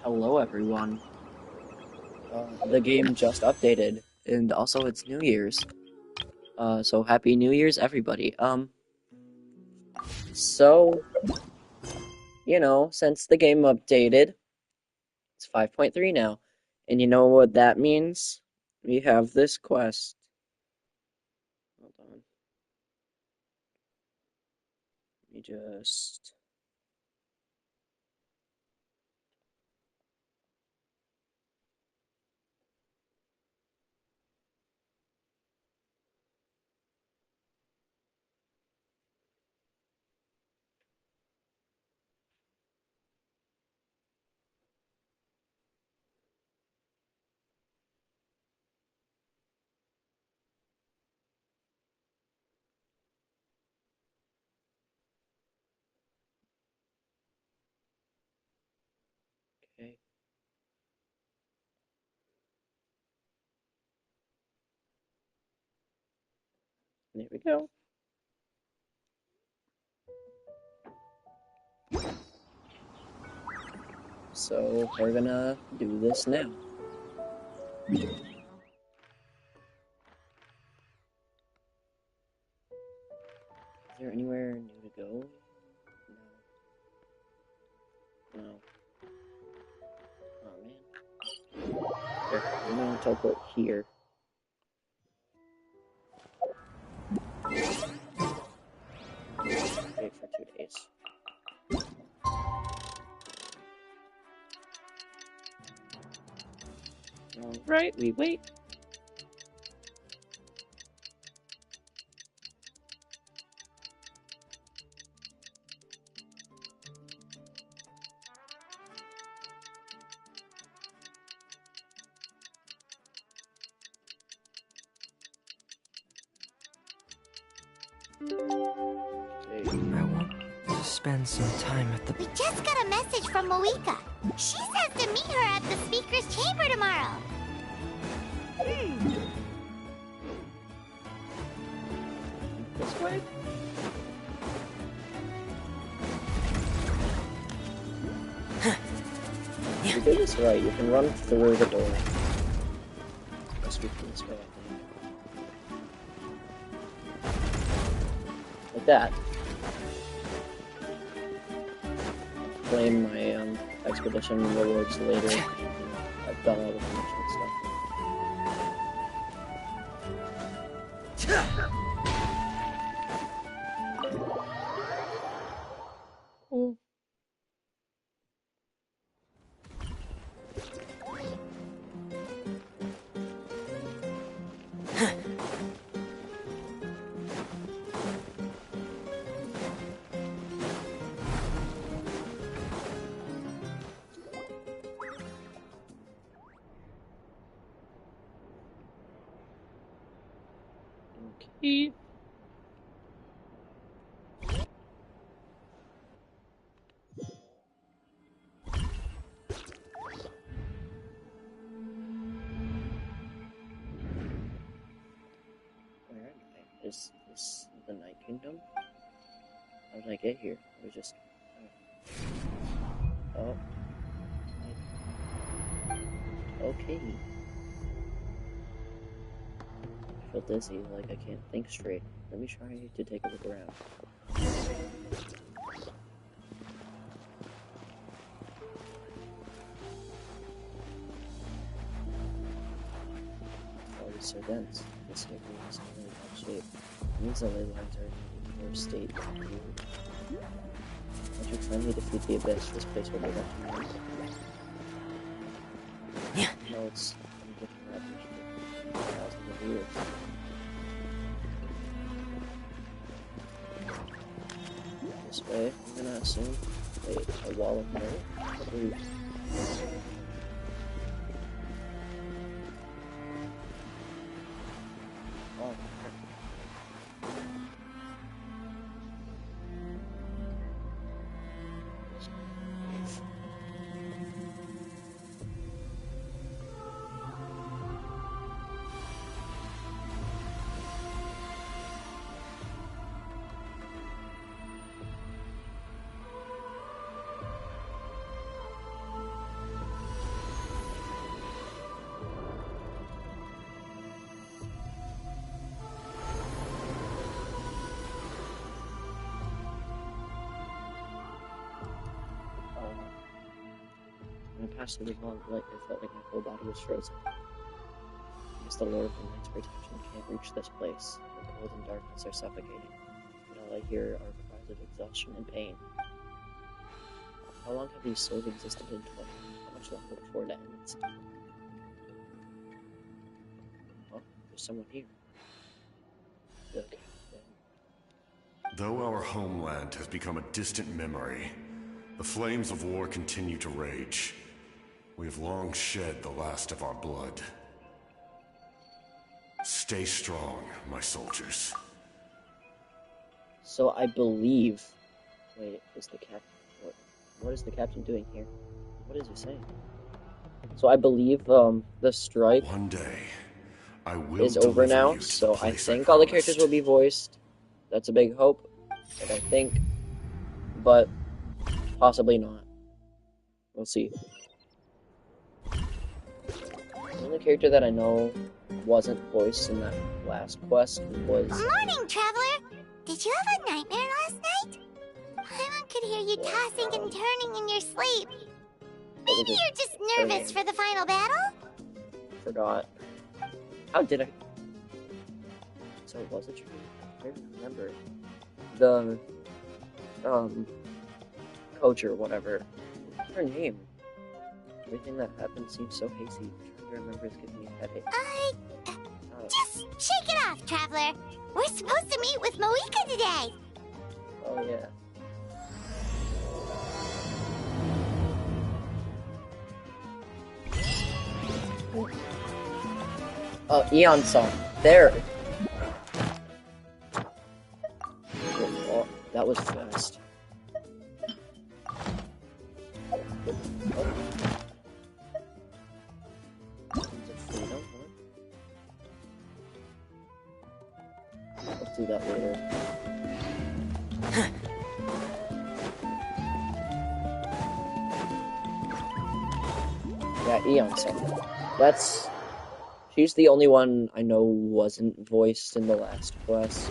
Hello, everyone. The game just updated, and also it's New Year's. So Happy New Year's, everybody. So, since the game updated, it's 5.3 now. And you know what that means? We have this quest. Hold on. Let me just... Okay, there we go. So, we're gonna do this now. Is there anywhere new to go? No. No. Oh, man. Here, I'm gonna teleport here. Wait for 2 days. Alright, we wait. Okay. I want to spend some time at the... We just got a message from Moika. She says to meet her at the speaker's chamber tomorrow. This way? If you do this right, you can run through the door. Must be from this way, I think. Like that. Claim my expedition rewards later. I've done all the mission stuff. Oh. Okay. Where am I? Is this the Night Kingdom? How did I get here? I was just... Oh. Okay. I feel dizzy, like I can't think straight. Let me try to take a look around. Oh, it's so dense. This area is in really bad shape. It means the ley lines are in a worse state than you. Once you finally defeat the abyss, this place will live up to you. No, it's been getting rubbish for thousands of years. This way, I'm gonna assume. Wait, a wall of mold? Ooh. Oh. When I passed through the wall of light, I felt like my whole body was frozen. I guess the Lord of the Night's protection can't reach this place. The cold and darkness are suffocating, and all I hear are cries of exhaustion and pain. How long have these souls existed in torment? How much longer before it ends? Oh, there's someone here. Okay. Though our homeland has become a distant memory, the flames of war continue to rage. We have long shed the last of our blood. Stay strong, my soldiers. So I believe... Wait, is the captain... What is the captain doing here? What is he saying? So I believe the strike One day, I will is over deliver now, you to so the I place think all the promised. characters will be voiced. That's a big hope, I think, but possibly not. We'll see. The only character that I know wasn't voiced in that last quest was... Morning, Traveler! Did you have a nightmare last night? Paimon could hear you tossing and turning in your sleep. Maybe you're just nervous for the final battle? Forgot. How did I... So was it true? I don't remember. The... coach or whatever. What's her name? Everything that happened seems so hazy. Trying to remember is giving me a headache. Just shake it off, Traveler. We're supposed to meet with Moeka today. Oh, yeah. Oh, Eon song. There. Oh, that was fast. Let's do that later. Yeah, Eon song. That's... She's the only one I know wasn't voiced in the last quest.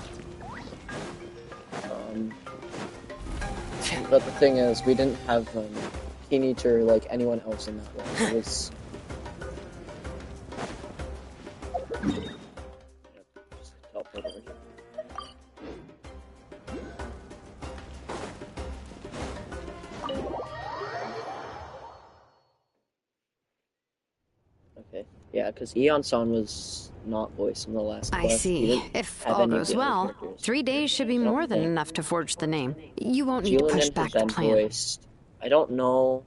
But the thing is, we didn't have Teenager or like anyone else in that one. It was... Just teleport over here. Okay. Yeah, because Eon-san was not voiced in the last quest. I see. If all goes well, 3 days should be more than enough to forge the name. You won't need to push back the plan. Voiced. I don't know.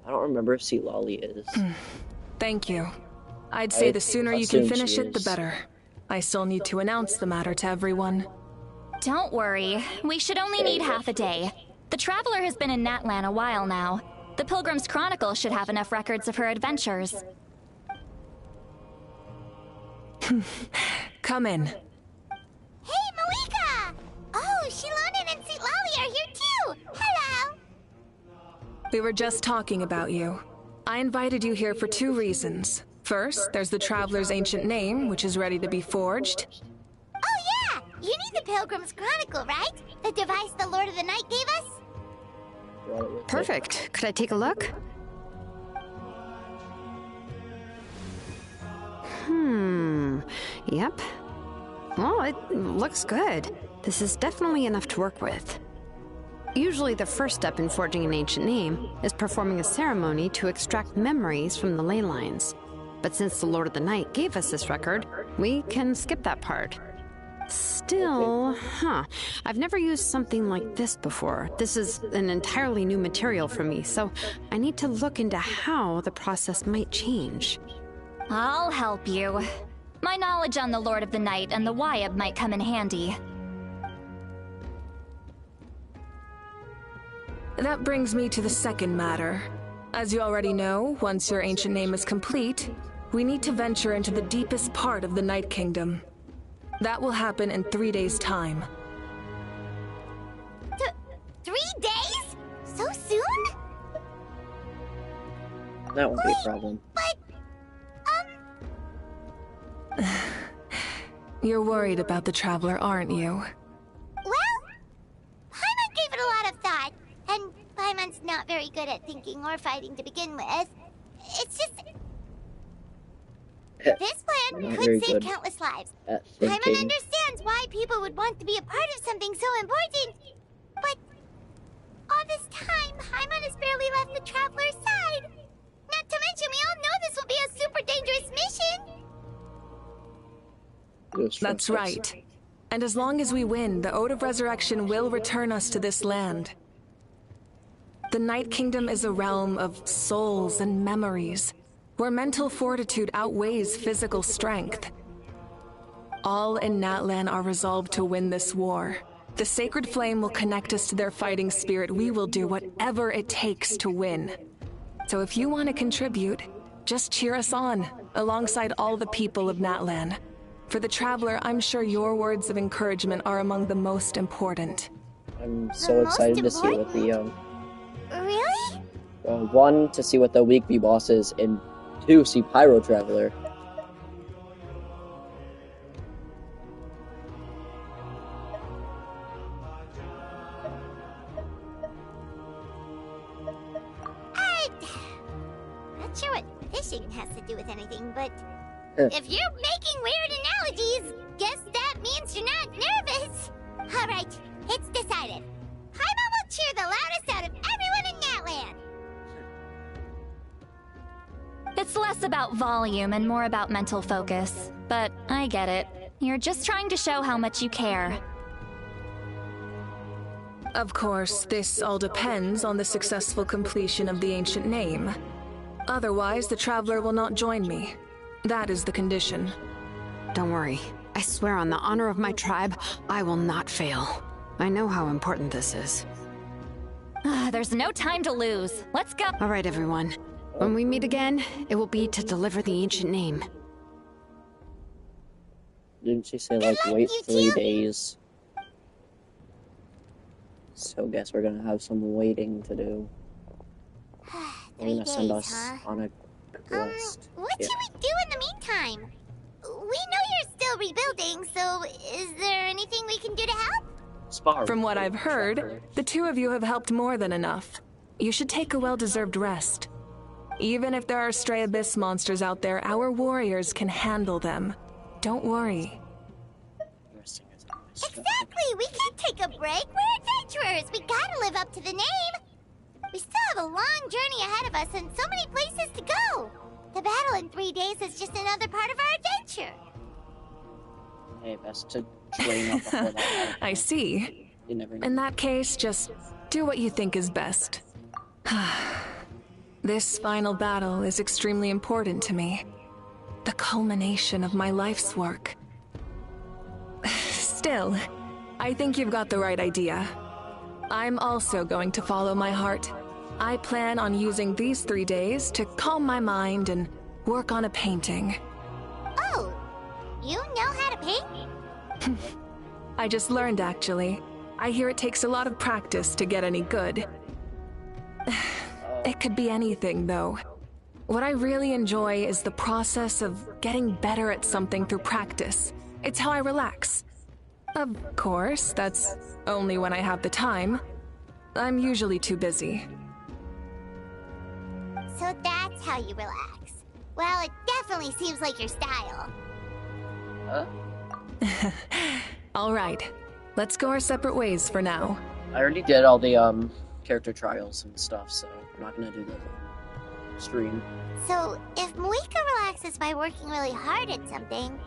I don't remember if Lolly is. Thank you. I'd say the sooner you can finish it, the better. I still need to announce the matter to everyone. Don't worry. We should only need half a day. The Traveler has been in Natlan a while now. The Pilgrim's Chronicle should have enough records of her adventures. Come in. Hey, Moeka! Oh, Shilonen and Lolly are here too! Hello! We were just talking about you. I invited you here for 2 reasons. First, there's the Traveler's ancient name, which is ready to be forged. Oh yeah! You need the Pilgrim's Chronicle, right? The device the Lord of the Night gave us? Perfect. Could I take a look? Yep. Well, it looks good. This is definitely enough to work with. Usually the first step in forging an ancient name is performing a ceremony to extract memories from the ley lines. But since the Lord of the Night gave us this record, we can skip that part. Still, I've never used something like this before. This is an entirely new material for me, so I need to look into how the process might change. I'll help you. My knowledge on the Lord of the Night and the Wyab might come in handy. That brings me to the second matter. As you already know, once your ancient name is complete, we need to venture into the deepest part of the Night Kingdom. That will happen in 3 days' time. 3 days? So soon? That won't be a problem. You're worried about the Traveler, aren't you? Well, Paimon gave it a lot of thought, and Paimon's not very good at thinking or fighting to begin with. It's just... This plan Not very could save good countless lives. at Paimon thinking. understands why people would want to be a part of something so important. But all this time, Paimon has barely left the Traveler's side. Not to mention, we all know this will be a super dangerous mission. That's right. And as long as we win, the Ode of Resurrection will return us to this land. The Night Kingdom is a realm of souls and memories, where mental fortitude outweighs physical strength. All in Natlan are resolved to win this war. The sacred flame will connect us to their fighting spirit. We will do whatever it takes to win. So if you want to contribute, just cheer us on, alongside all the people of Natlan. For the Traveler, I'm sure your words of encouragement are among the most important. I'm so excited to see what the Really? 1, to see what the weekly boss is, and 2, see Pyro Traveler. Not sure what fishing has to do with anything, but if you're making weird analogies, guess that means you're not nervous. All right, it's decided. Paimon will cheer the loudest out of everyone in Natlan. It's less about volume and more about mental focus. But I get it. You're just trying to show how much you care. Of course, this all depends on the successful completion of the ancient name. Otherwise, the Traveler will not join me. That is the condition. Don't worry. I swear on the honor of my tribe, I will not fail. I know how important this is. There's no time to lose. Let's go. All right, everyone. When we meet again, it will be to deliver the ancient name. Didn't she say, like, wait 3 days? So guess we're gonna have some waiting to do. They're 3 gonna send days, us huh? on a quest. What should we do in the meantime? We know you're still rebuilding, so is there anything we can do to help? Spar. From what I've heard, the two of you have helped more than enough. You should take a well-deserved rest. Even if there are stray abyss monsters out there, our warriors can handle them. Don't worry. Exactly! We can't take a break! We're adventurers! We gotta live up to the name! We still have a long journey ahead of us and so many places to go! The battle in 3 days is just another part of our adventure! Hey, best to train up before that. I see. You never know. In that case, just do what you think is best. This final battle is extremely important to me. The culmination of my life's work. Still, I think you've got the right idea. I'm also going to follow my heart. I plan on using these 3 days to calm my mind and work on a painting. Oh! You know how to paint? I just learned, actually. I hear it takes a lot of practice to get any good. It could be anything, though. What I really enjoy is the process of getting better at something through practice. It's how I relax. Of course, that's only when I have the time. I'm usually too busy. So that's how you relax. Well, it definitely seems like your style. All right. Let's go our separate ways for now. I already did all the character trials and stuff, so I'm not gonna do the stream. So, if Moika relaxes by working really hard at something,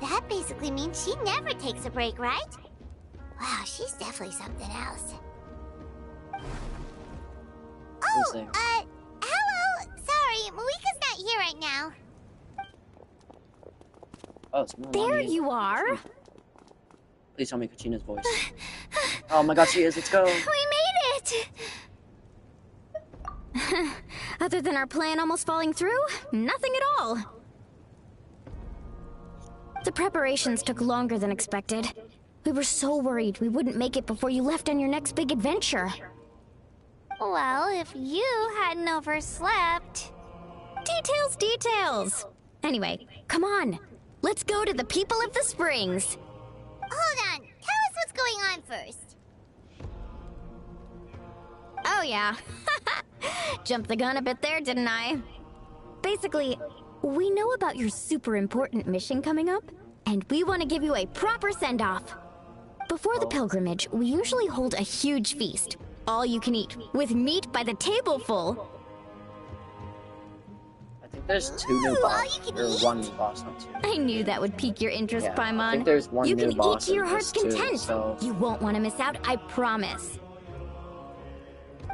that basically means she never takes a break, right? Wow, she's definitely something else. Who's there? Hello! Sorry, Moika's not here right now. Oh, it's Milani. There you are. Please tell me Kachina's voice. Oh my god, she is. Let's go. We made it! Other than our plan almost falling through, nothing at all. The preparations took longer than expected. We were so worried we wouldn't make it before you left on your next big adventure. Well, if you hadn't overslept... Details, details! Anyway, come on. Let's go to the people of the springs. Hold on, tell us what's going on first. Oh yeah. Jumped the gun a bit there, didn't I? Basically, we know about your super important mission coming up, and we want to give you a proper send-off. Before the pilgrimage, we usually hold a huge feast. All you can eat, with meat by the table full. I think there's two new bosses, or one new boss, not two. I knew that would pique your interest, Yeah, Paimon. I think there's one you new can eat boss to your in heart's this too, content. so... You won't want to miss out, I promise.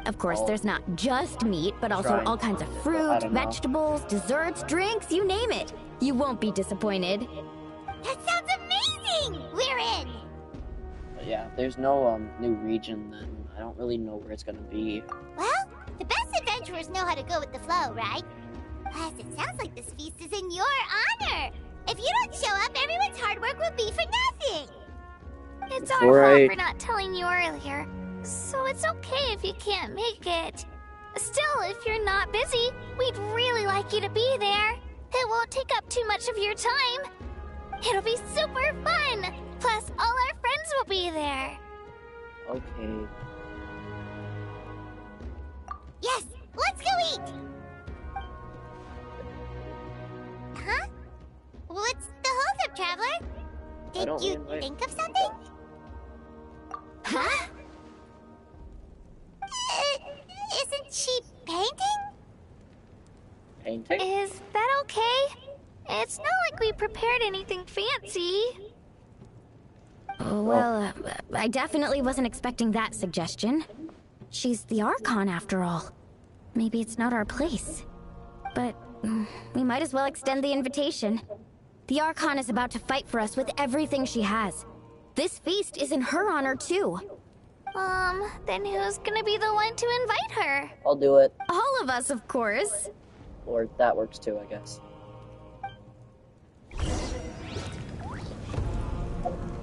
Of course, there's not just meat, but also all kinds of fruit, vegetables, desserts, drinks, you name it. You won't be disappointed. That sounds amazing! We're in! But yeah, if there's no new region, then I don't really know where it's gonna be. Well, the best adventurers know how to go with the flow, right? Plus, it sounds like this feast is in your honor. If you don't show up, everyone's hard work will be for nothing. It's our fault for not telling you earlier, so it's okay if you can't make it. Still, if you're not busy, we'd really like you to be there. It won't take up too much of your time. It'll be super fun! Plus, all our friends will be there. Okay. Yes, let's go eat! Huh? What's the holdup, Traveler? Did you think of something? Huh? Isn't she painting? Painting? Is that okay? It's not like we prepared anything fancy. Well, I definitely wasn't expecting that suggestion. She's the Archon, after all. Maybe it's not our place. But we might as well extend the invitation. The Archon is about to fight for us with everything she has. This feast is in her honor, too. Then who's gonna be the one to invite her? I'll do it. All of us, of course. Or that works too, I guess.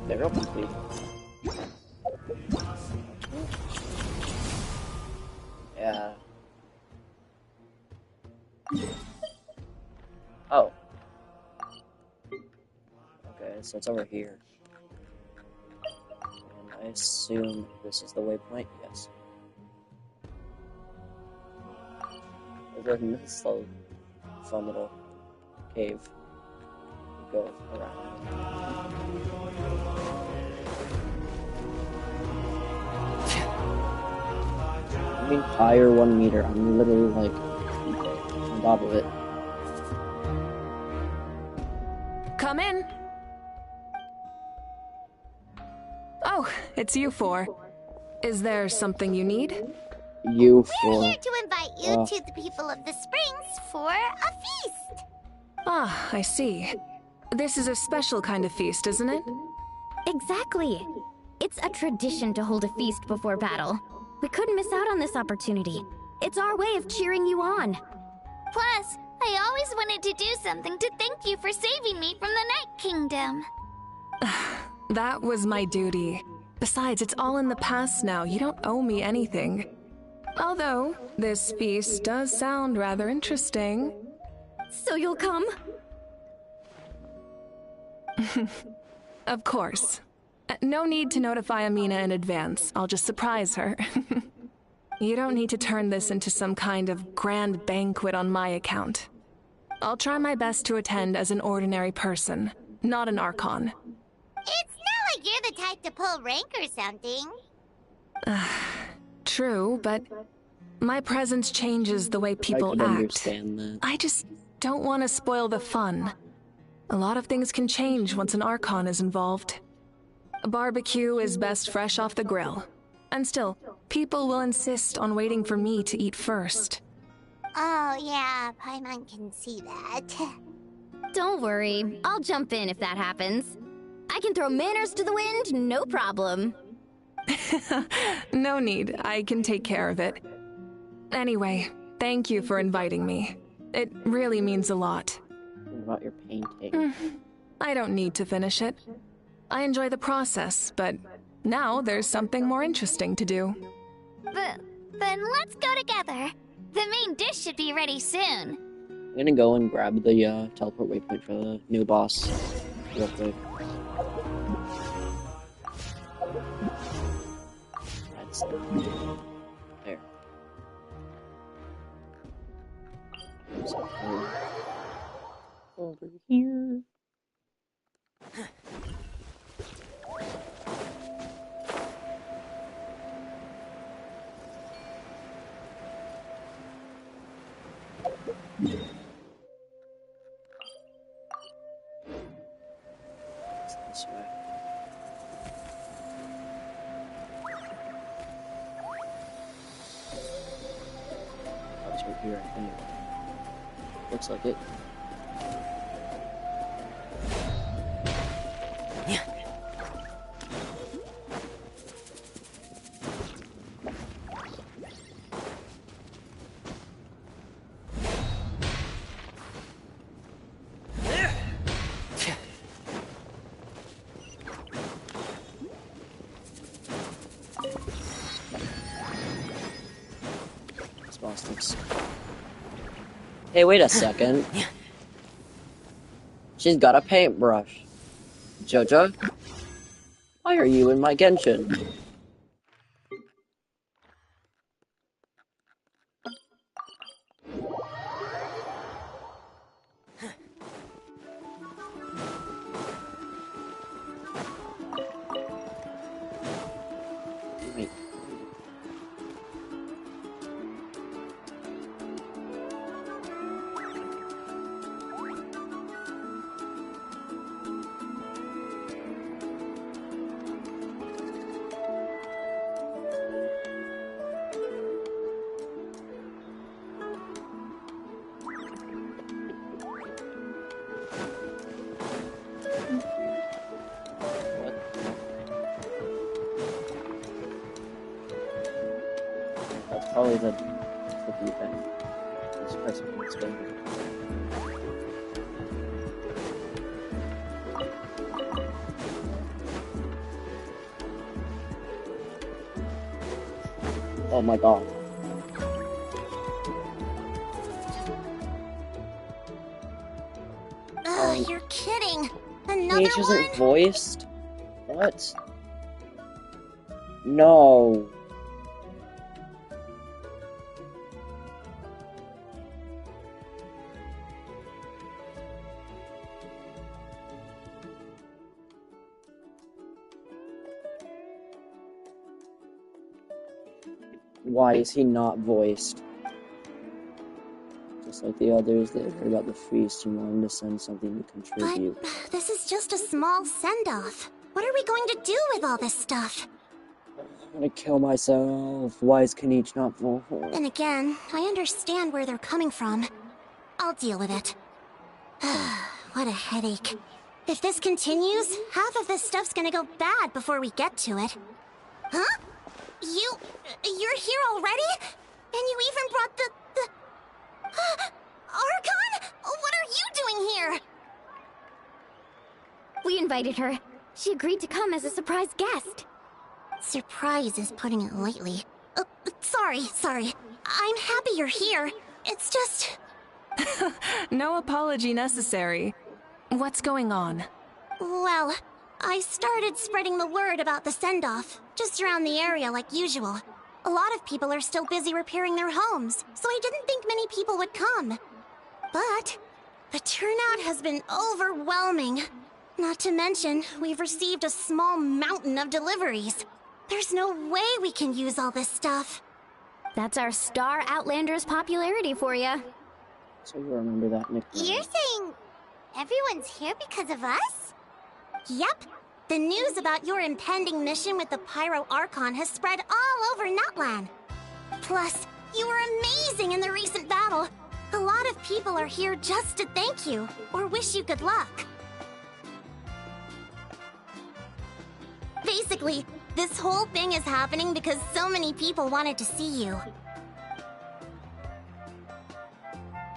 They're open, please. Yeah. Oh. Okay, so it's over here. And I assume this is the waypoint? Yes. This is a fun little cave. You go around. I mean, higher 1 meter. I'm literally like on top of it. Come in. Oh, it's you four. Is there something you need? You We're four. here to invite you to the people of the Springs for a feast. Ah, I see. This is a special kind of feast, isn't it? Exactly. It's a tradition to hold a feast before battle. We couldn't miss out on this opportunity. It's our way of cheering you on. Plus, I always wanted to do something to thank you for saving me from the Night Kingdom. That was my duty. Besides, it's all in the past now. You don't owe me anything. Although, this feast does sound rather interesting. So you'll come? Of course. No need to notify Amina in advance. I'll just surprise her. You don't need to turn this into some kind of grand banquet on my account. I'll try my best to attend as an ordinary person, not an Archon. It's not like you're the type to pull rank or something. True, but my presence changes the way people I could act. understand that. I just don't want to spoil the fun. A lot of things can change once an Archon is involved. A barbecue is best fresh off the grill. And still, people will insist on waiting for me to eat first. Oh, yeah, Paimon can see that. Don't worry. I'll jump in if that happens. I can throw manners to the wind, no problem. No need. I can take care of it. Anyway, thank you for inviting me. It really means a lot. What about your painting? I don't need to finish it. I enjoy the process, but now there's something more interesting to do. Then let's go together. The main dish should be ready soon. I'm gonna go and grab the teleport waypoint for the new boss real quick. That's there. Something over here. It's this way. Oh, it's right here anyway. Looks like it. Hey, wait a second. She's got a paintbrush. Jojo? Why are you in my Genshin? Wait. That's probably the tricky thing. This person can spin. Oh my god. Ugh, you're kidding. Another Paige isn't one? voiced? What? No. Why is he not voiced? Just like the others, they heard about the feast and wanted to send something to contribute. But this is just a small send-off. What are we going to do with all this stuff? I'm gonna kill myself. Why is Kanichi not voiced? And again, I understand where they're coming from. I'll deal with it. What a headache. If this continues, half of this stuff's gonna go bad before we get to it. Huh? You're here already? And you even brought the... Archon? What are you doing here? We invited her. She agreed to come as a surprise guest. Surprise is putting it lightly. Sorry. I'm happy you're here. It's just... No apology necessary. What's going on? Well, I started spreading the word about the send-off, just around the area like usual. A lot of people are still busy repairing their homes, so I didn't think many people would come. But the turnout has been overwhelming. Not to mention, we've received a small mountain of deliveries. There's no way we can use all this stuff. That's our star Outlander's popularity for you. So you remember that nickname. You're saying everyone's here because of us? Yep. The news about your impending mission with the Pyro Archon has spread all over Natlan. Plus, you were amazing in the recent battle. A lot of people are here just to thank you, or wish you good luck. Basically, this whole thing is happening because so many people wanted to see you.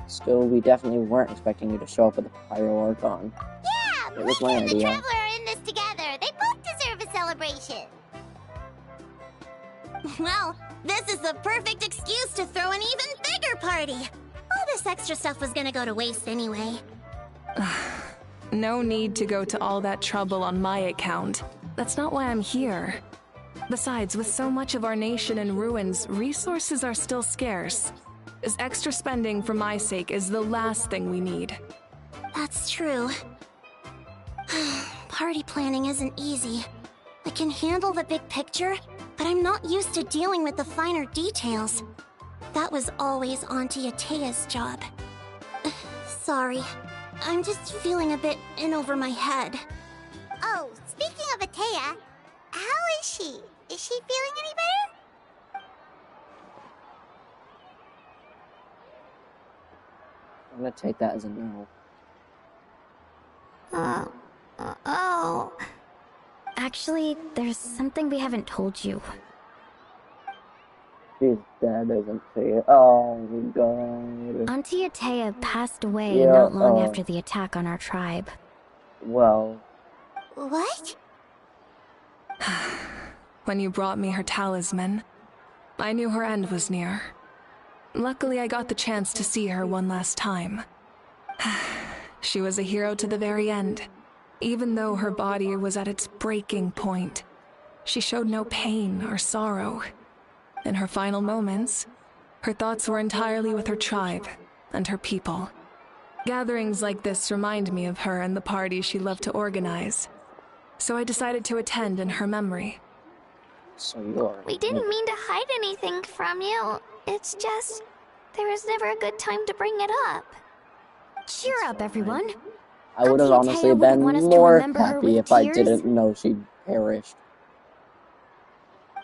Still, we definitely weren't expecting you to show up with a Pyro Archon. Yeah, It was my me and the idea. Traveler are in this together. They both deserve a celebration. Well, this is the perfect excuse to throw an even bigger party. All this extra stuff was gonna go to waste anyway. No need to go to all that trouble on my account. That's not why I'm here. Besides, with so much of our nation in ruins, resources are still scarce. This extra spending for my sake is the last thing we need. That's true. Party planning isn't easy. I can handle the big picture, but I'm not used to dealing with the finer details. That was always Auntie Atea's job. Sorry. I'm just feeling a bit in over my head. Oh, speaking of Atea, how is she? Is she feeling any better? I'm gonna take that as a no. Oh. Actually, there's something we haven't told you. She's dead, isn't she? Oh my god. Auntie Atea passed away Yeah, not long after the attack on our tribe. Well. What? When you brought me her talisman, I knew her end was near. Luckily, I got the chance to see her one last time. She was a hero to the very end. Even though her body was at its breaking point, she showed no pain or sorrow. In her final moments, her thoughts were entirely with her tribe and her people. Gatherings like this remind me of her and the parties she loved to organize. So I decided to attend in her memory. So you're... We didn't mean to hide anything from you. It's just, there was never a good time to bring it up. Cheer up, everyone. I would have Auntie honestly Atea been wouldn't want us to more remember her happy with if I tears. didn't know she'd perished.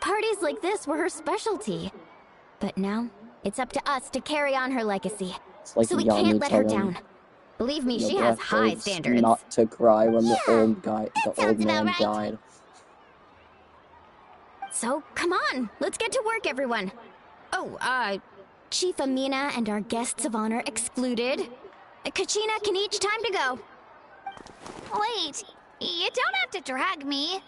Parties like this were her specialty. But now, it's up to us to carry on her legacy. It's like So we Yanni can't let her telling down. Believe me, the she has black high birds standards. not to cry when the Yeah, old sounds man about right. died. So, come on, let's get to work, everyone. Oh, Chief Amina and our guests of honor excluded. Kachina can each time to go. Wait, you don't have to drag me.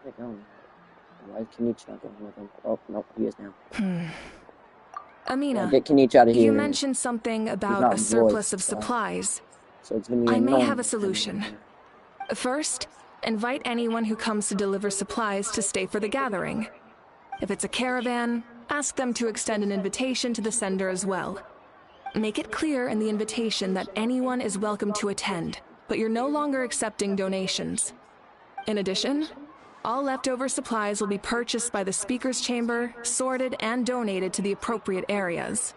Why is Kenichi not going with him? Oh, no, he is now. Amina, Get Kenichi out of here. you mentioned something about not a surplus voiced, of supplies. So it's gonna be I may annoying. have a solution. First, invite anyone who comes to deliver supplies to stay for the gathering. If it's a caravan, ask them to extend an invitation to the sender as well. Make it clear in the invitation that anyone is welcome to attend, but you're no longer accepting donations. In addition, all leftover supplies will be purchased by the speaker's chamber, sorted, and donated to the appropriate areas.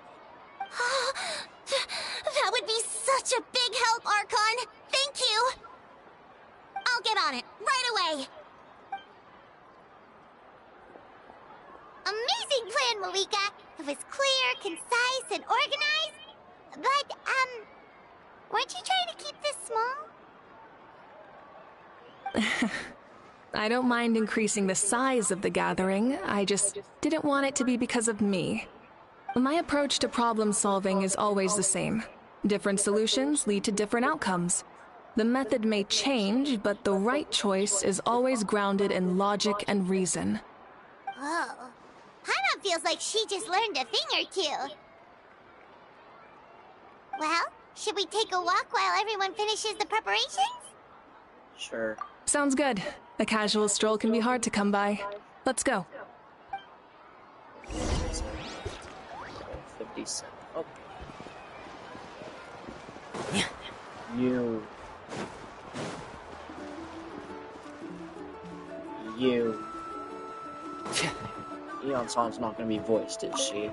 That would be such a big help, Archon. Thank you. I'll get on it right away. Amazing plan, Malika. It was clear, concise, and organized. But, weren't you trying to keep this small? I don't mind increasing the size of the gathering, I just didn't want it to be because of me. My approach to problem solving is always the same. Different solutions lead to different outcomes. The method may change, but the right choice is always grounded in logic and reason. Whoa. Hana feels like she just learned a thing or two. Well, should we take a walk while everyone finishes the preparations? Sure. Sounds good. A casual stroll can be hard to come by. Let's go. 57. Oh. You. Eon Song's not gonna be voiced, is she?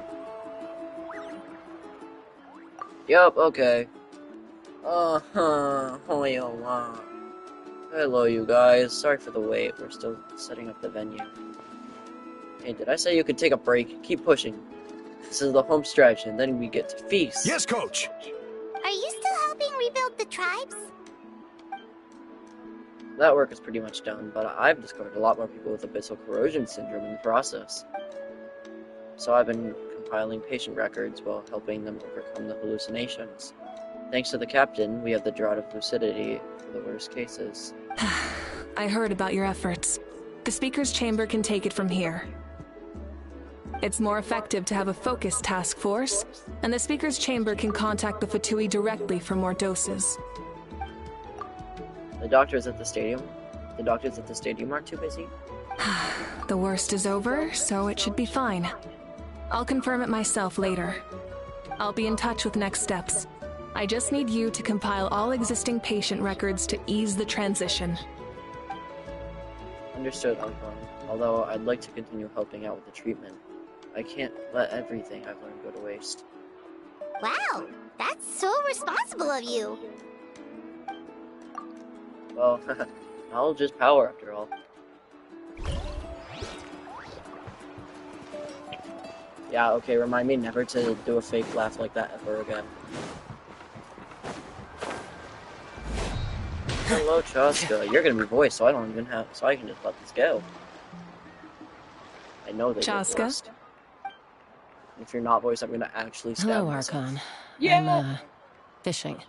Yup, okay. Hello, you guys. Sorry for the wait. We're still setting up the venue. Hey, did I say you could take a break? Keep pushing. This is the home stretch, and then we get to feast. Yes, Coach! Are you still helping rebuild the tribes? That work is pretty much done, but I've discovered a lot more people with abyssal corrosion syndrome in the process. So I've been compiling patient records while helping them overcome the hallucinations. Thanks to the captain, we have the drought of lucidity for the worst cases. I heard about your efforts. The speaker's chamber can take it from here. It's more effective to have a focused task force, and the speaker's chamber can contact the Fatui directly for more doses. The doctors at the stadium? The doctors at the stadium aren't too busy? The worst is over, so it should be fine. I'll confirm it myself later. I'll be in touch with next steps. I just need you to compile all existing patient records to ease the transition. Understood, Uncle. Although I'd like to continue helping out with the treatment, I can't let everything I've learned go to waste. Wow, that's so responsible of you. Well, knowledge is power after all. Yeah, okay, remind me never to do a fake laugh like that ever again. Hello, Chaska. You're gonna be voiced, so I don't even have, so I can just let this go. I know that you're voiced. If you're not voiced, I'm gonna actually stab Hello, myself. Archon. Yeah. I'm, fishing.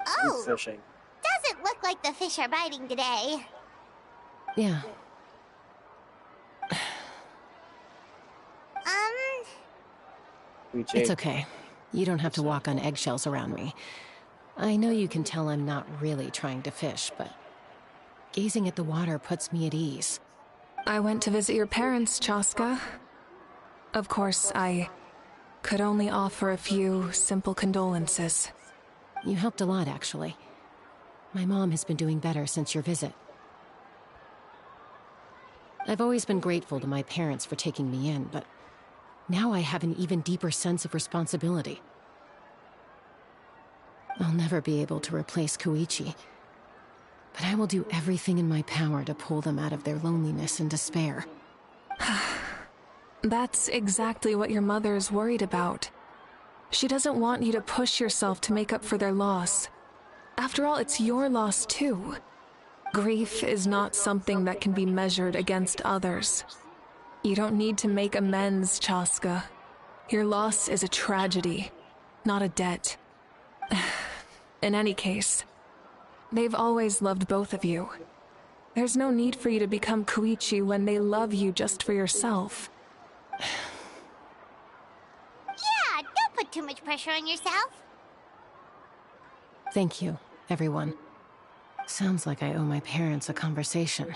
Oh, fishing. Doesn't look like the fish are biting today. Yeah. It's okay. You don't have to walk on eggshells around me. I know you can tell I'm not really trying to fish, but gazing at the water puts me at ease. I went to visit your parents, Chaska. Of course, I could only offer a few simple condolences. You helped a lot, actually. My mom has been doing better since your visit. I've always been grateful to my parents for taking me in, but now I have an even deeper sense of responsibility. I'll never be able to replace Koichi, but I will do everything in my power to pull them out of their loneliness and despair. That's exactly what your mother's worried about. She doesn't want you to push yourself to make up for their loss. After all, it's your loss too. Grief is not something that can be measured against others. You don't need to make amends, Chaska. Your loss is a tragedy, not a debt. In any case, they've always loved both of you. There's no need for you to become Koichi when they love you just for yourself. Yeah, don't put too much pressure on yourself. Thank you, everyone. Sounds like I owe my parents a conversation.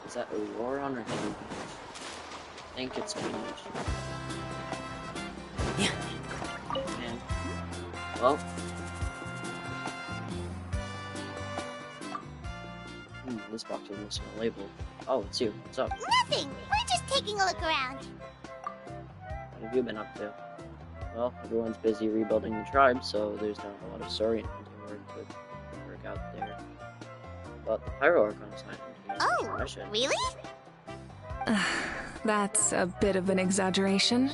Is that Auroron or Teenage? I think it's Teenage. Yeah. Man. Well. This box is missing a label. Oh, it's you. What's up? Nothing. We're just taking a look around. What have you been up to? Well, everyone's busy rebuilding the tribe, so there's not a lot of story and hunting work to work out there. But the Pyro Archon assigned me to Oh, mission. really? That's a bit of an exaggeration.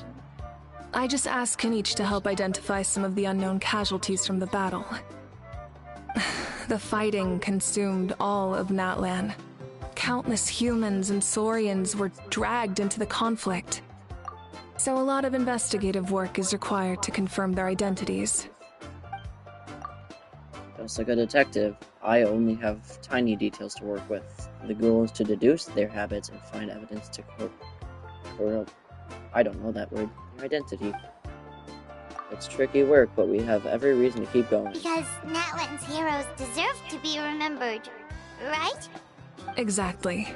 I just asked Kenichi to help identify some of the unknown casualties from the battle. The fighting consumed all of Natlan. Countless humans and Saurians were dragged into the conflict. So a lot of investigative work is required to confirm their identities. Just like a detective, I only have tiny details to work with. The goal is to deduce their habits and find evidence to I don't know that word, their identity. It's tricky work, but we have every reason to keep going. Because Natlan's heroes deserve to be remembered, right? Exactly.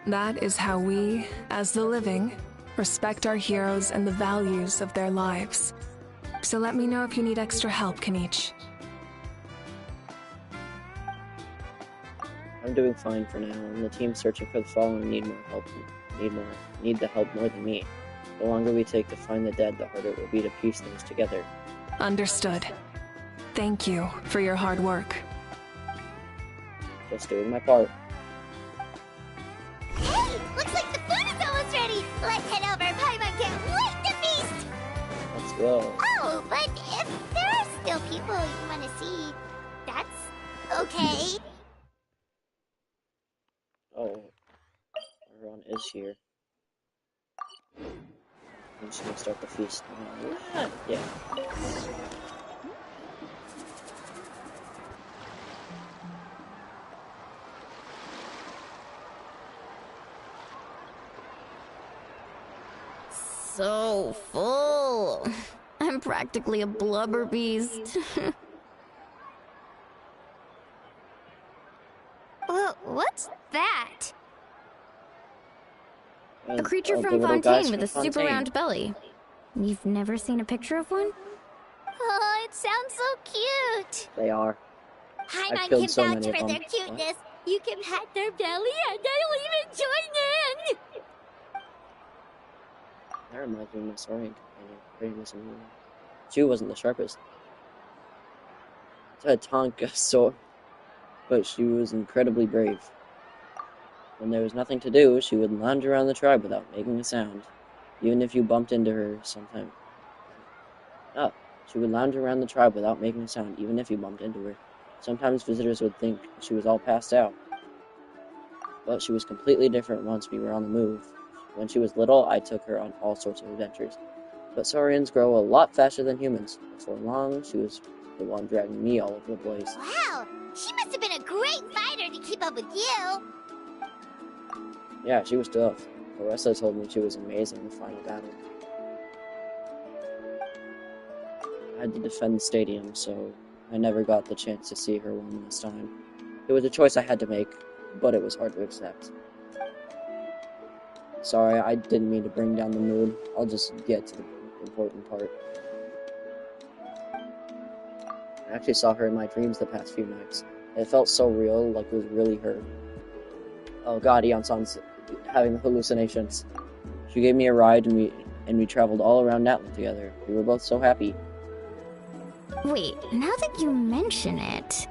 That is how we, as the living, respect our heroes and the values of their lives. So let me know if you need extra help, Kenichi. I'm doing fine for now, and the team searching for the fallen need more help. Need the help more than me. The longer we take to find the dead, the harder it will be to piece things together. Understood. Thank you for your hard work. Just doing my part. Hey, looks like the food is almost ready. Let's head over. Paimon can't wait to feast. Let's go. Oh, but if there are still people you want to see, that's okay. Oh, everyone is here. I'm just gonna start the feast. Yeah. So full. I'm practically a blubber beast. What's that? A creature the from little guys Fontaine with from a super Fontaine. round belly. You've never seen a picture of one? Oh, it sounds so cute. They are. Paimon killed can so vouch many of for their them. cuteness. You can pat their belly and I'll even join in. That reminds me of my Saurian companion, Radimus and Luna. She wasn't the sharpest. She had Tonka sword, but she was incredibly brave. When there was nothing to do, she would lounge around the tribe without making a sound, even if you bumped into her sometime. She would lounge around the tribe without making a sound, even if you bumped into her. Sometimes visitors would think she was all passed out. But she was completely different once we were on the move. When she was little, I took her on all sorts of adventures. But Saurians grow a lot faster than humans. Before long, she was the one dragging me all over the place. Wow, she must have been a great fighter to keep up with you. Yeah, she was tough. Oressa told me she was amazing in the final battle. I had to defend the stadium, so I never got the chance to see her one last time. It was a choice I had to make, but it was hard to accept. Sorry, I didn't mean to bring down the mood. I'll just get to the important part. I actually saw her in my dreams the past few nights. It felt so real, like it was really her. Oh god, Eon-san's having the hallucinations. She gave me a ride and we traveled all around Natlan together. We were both so happy. Wait, now that you mention it,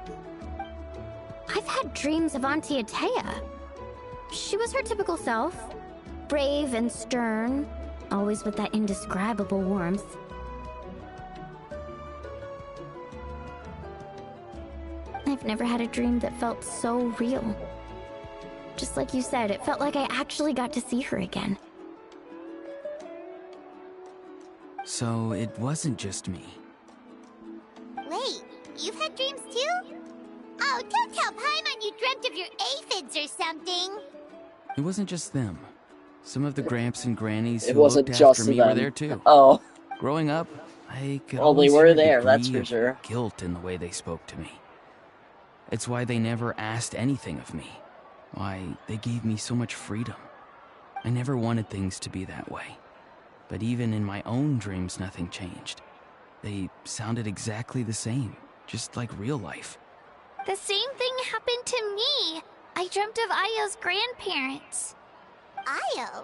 I've had dreams of Auntie Atea. She was her typical self, brave and stern, always with that indescribable warmth. I've never had a dream that felt so real. Just like you said, it felt like I actually got to see her again. So it wasn't just me. Wait, you've had dreams too? Oh, don't tell Paimon you dreamt of your aphids or something. It wasn't just them. Some of the Gramps and Grannies It who wasn't looked just after me them. were there too. Oh. Growing up, I could Well, they always were hear a there, that's degree for of sure. guilt in the way they spoke to me. It's why they never asked anything of me. Why they gave me so much freedom. I never wanted things to be that way. But even in my own dreams, nothing changed. They sounded exactly the same, just like real life. The same thing happened to me. I dreamt of Ayo's grandparents. Ayo?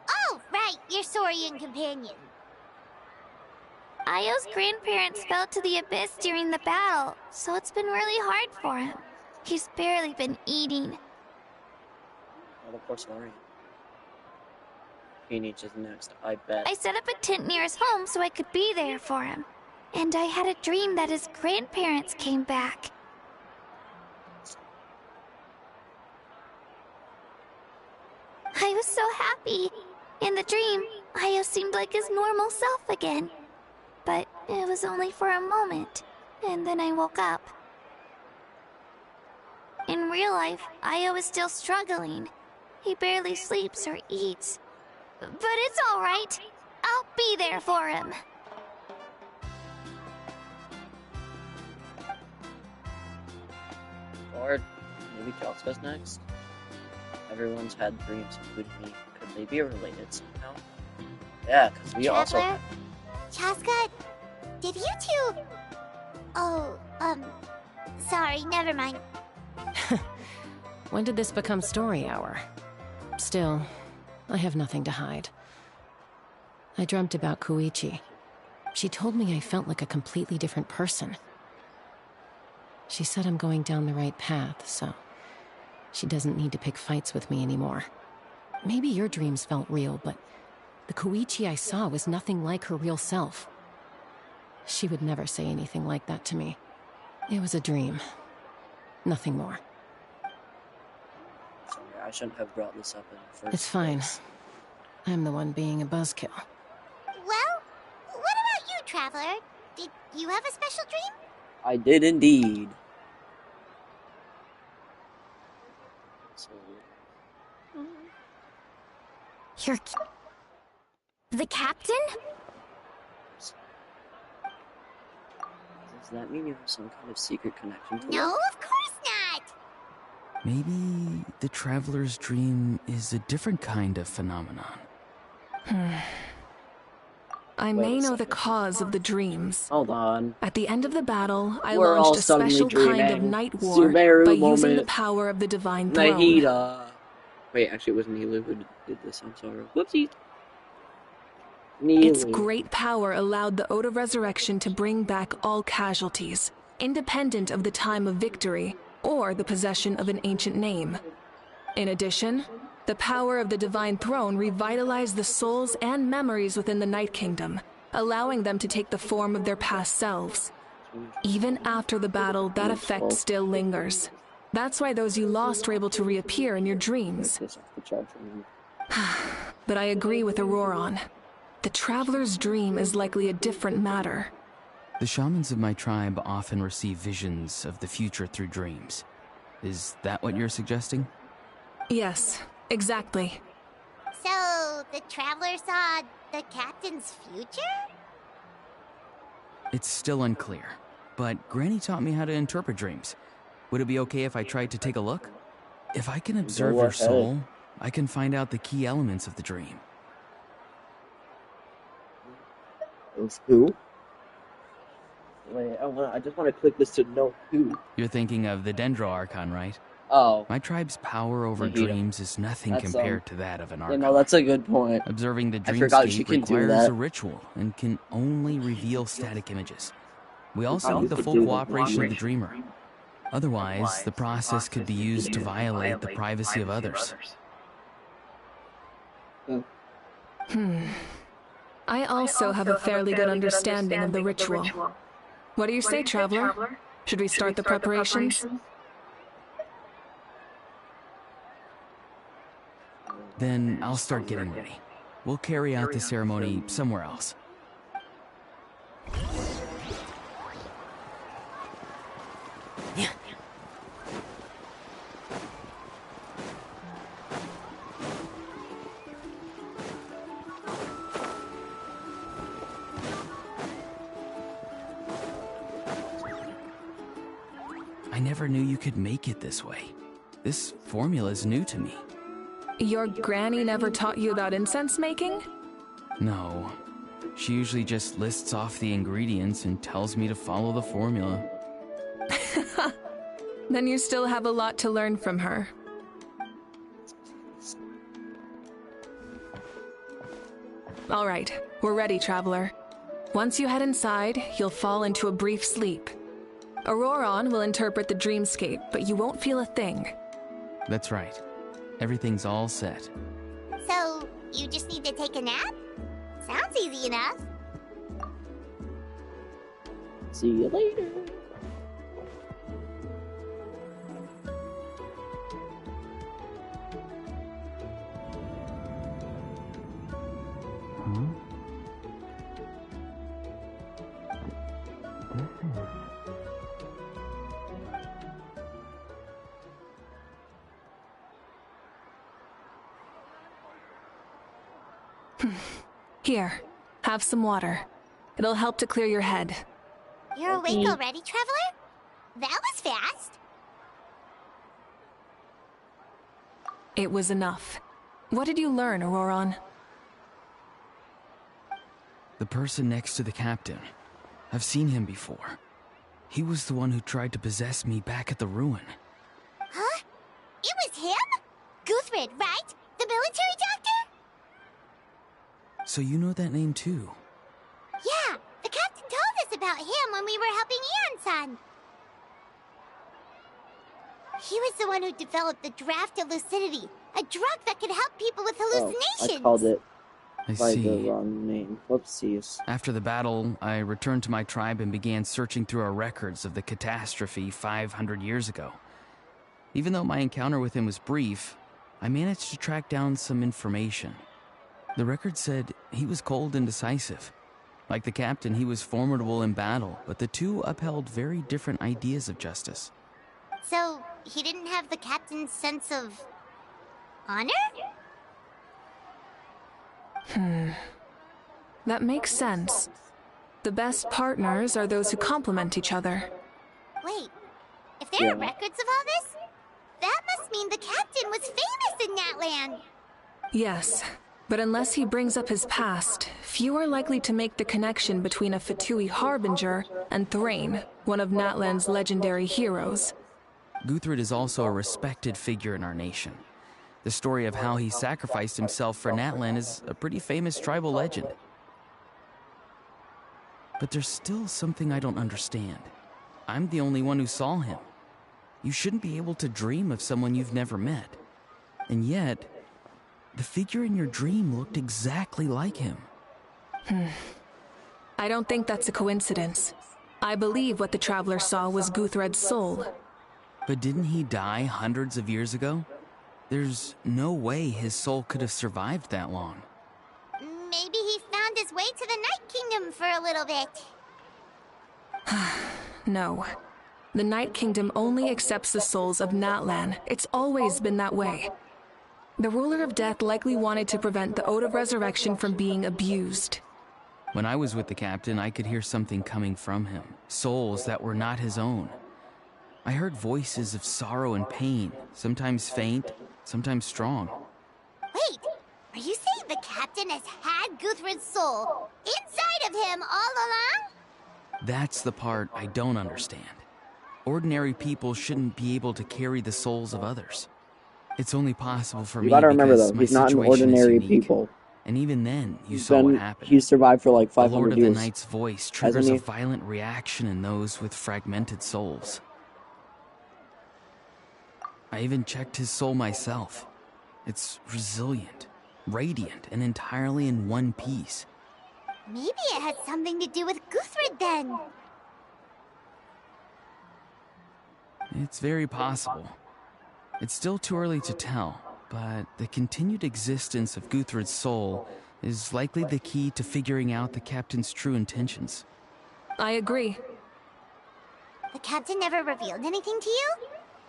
Oh, right, your Saurian companion. Ayo's grandparents fell to the abyss during the battle, so it's been really hard for him. He's barely been eating. Oh, of course, Mario. Phoenix is next, I bet. I set up a tent near his home so I could be there for him. And I had a dream that his grandparents came back. I was so happy. In the dream, Ayo seemed like his normal self again. But it was only for a moment, and then I woke up. In real life, Ayo is still struggling. He barely sleeps or eats. But it's all right. I'll be there for him. Or maybe Chaska's next? Everyone's had dreams, including me. Could they be related somehow? Yeah, because we also... Traveler? Chaska, did you two... Oh, sorry, never mind. When did this become story hour? Still, I have nothing to hide. I dreamt about Koichi. She told me I felt like a completely different person. She said I'm going down the right path, so she doesn't need to pick fights with me anymore. Maybe your dreams felt real, but the Koichi I saw was nothing like her real self. She would never say anything like that to me. It was a dream. Nothing more. Sorry, I shouldn't have brought this up in the first It's fine. place. I'm the one being a buzzkill. Well, what about you, Traveler? Did you have a special dream? I did indeed. So, You're... the captain? does that mean you have some kind of secret connection to No, her? of course not! Maybe the traveler's dream is a different kind of phenomenon. I may know the cause of the dreams. Hold on. At the end of the battle, I We're all launched a suddenly special kind of dreaming. night war Sumeru by using the moment. power of the divine throne. Nahida. Wait, actually, it was Nilu who did this. I'm sorry. Whoopsie. Nilu. Its great power allowed the Ode of Resurrection to bring back all casualties, independent of the time of victory or the possession of an ancient name. In addition, the power of the divine throne revitalized the souls and memories within the Night Kingdom, allowing them to take the form of their past selves. Even after the battle, that effect still lingers. That's why those you lost were able to reappear in your dreams. But I agree with Auroron. The traveler's dream is likely a different matter. The shamans of my tribe often receive visions of the future through dreams. Is that what you're suggesting? Yes, exactly. So, the traveler saw the captain's future? It's still unclear, but Granny taught me how to interpret dreams. Would it be okay if I tried to take a look? If I can observe your soul, I can find out the key elements of the dream. Who? Wait, I just want to click this to know who. You're thinking of the Dendro Archon, right? Oh. My tribe's power over dreams is nothing compared to that of an Archon. You know, that's a good point. Observing the dreamscape requires a ritual and can only reveal static images. We also need the full cooperation of the dreamer. Otherwise, the process could be used to violate the privacy of others. I also have a fairly good understanding of the ritual. What do you say, Traveler? Should we start the preparations? Then I'll start getting ready. We'll carry out the ceremony somewhere else. I never knew you could make it this way. This formula is new to me. Your granny never taught you about incense making? No. She usually just lists off the ingredients and tells me to follow the formula. Then you still have a lot to learn from her. All right, we're ready, Traveler. Once you head inside, you'll fall into a brief sleep. Auroron will interpret the dreamscape, but you won't feel a thing. That's right. Everything's all set. So, you just need to take a nap? Sounds easy enough. See you later. Here, have some water. It'll help to clear your head. You're awake already, Traveler? That was fast. It was enough. What did you learn, Auroron? The person next to the captain. I've seen him before. He was the one who tried to possess me back at the ruin. Huh? It was him? Guthrid, right? The military doctor? So you know that name too? Yeah, the captain told us about him when we were helping Eon-san. He was the one who developed the draft of lucidity, a drug that could help people with hallucinations. I called it I by see. the wrong name. Whoopsies. After the battle, I returned to my tribe and began searching through our records of the catastrophe 500 years ago. Even though my encounter with him was brief, I managed to track down some information. The record said he was cold and decisive. Like the captain, he was formidable in battle, but the two upheld very different ideas of justice. So, he didn't have the captain's sense of honor? That makes sense. The best partners are those who complement each other. Wait, if there are records of all this, that must must mean the captain was famous in Natlan. Yes, but unless he brings up his past, few are likely to make the connection between a Fatui Harbinger and Thrain, one of Natlan's legendary heroes. Guthred is also a respected figure in our nation. The story of how he sacrificed himself for Natlan is a pretty famous tribal legend. But there's still something I don't understand. I'm the only one who saw him. You shouldn't be able to dream of someone you've never met. And yet, the figure in your dream looked exactly like him. I don't think that's a coincidence. I believe what the Traveler saw was Guthred's soul. But didn't he die hundreds of years ago? There's no way his soul could have survived that long. Maybe he found his way to the Night Kingdom for a little bit. No. The Night Kingdom only accepts the souls of Natlan. It's always been that way. The Ruler of Death likely wanted to prevent the Ode of Resurrection from being abused. When I was with the captain, I could hear something coming from him. Souls that were not his own. I heard voices of sorrow and pain, sometimes faint, sometimes strong. Wait, are you saying the captain has had Guthred's soul inside of him all along? That's the part I don't understand. Ordinary people shouldn't be able to carry the souls of others. It's only possible for me You gotta remember because though, my he's not an situation is ordinary unique. people. And even then, you saw what happened. He's survived for like The 500 Lord of years. the Night's voice triggers Hasn't a he? violent reaction in those with fragmented souls. I even checked his soul myself. It's resilient, radiant, and entirely in one piece. Maybe it had something to do with Guthred then. It's very possible. It's still too early to tell, but the continued existence of Guthred's soul is likely the key to figuring out the captain's true intentions. I agree. The captain never revealed anything to you?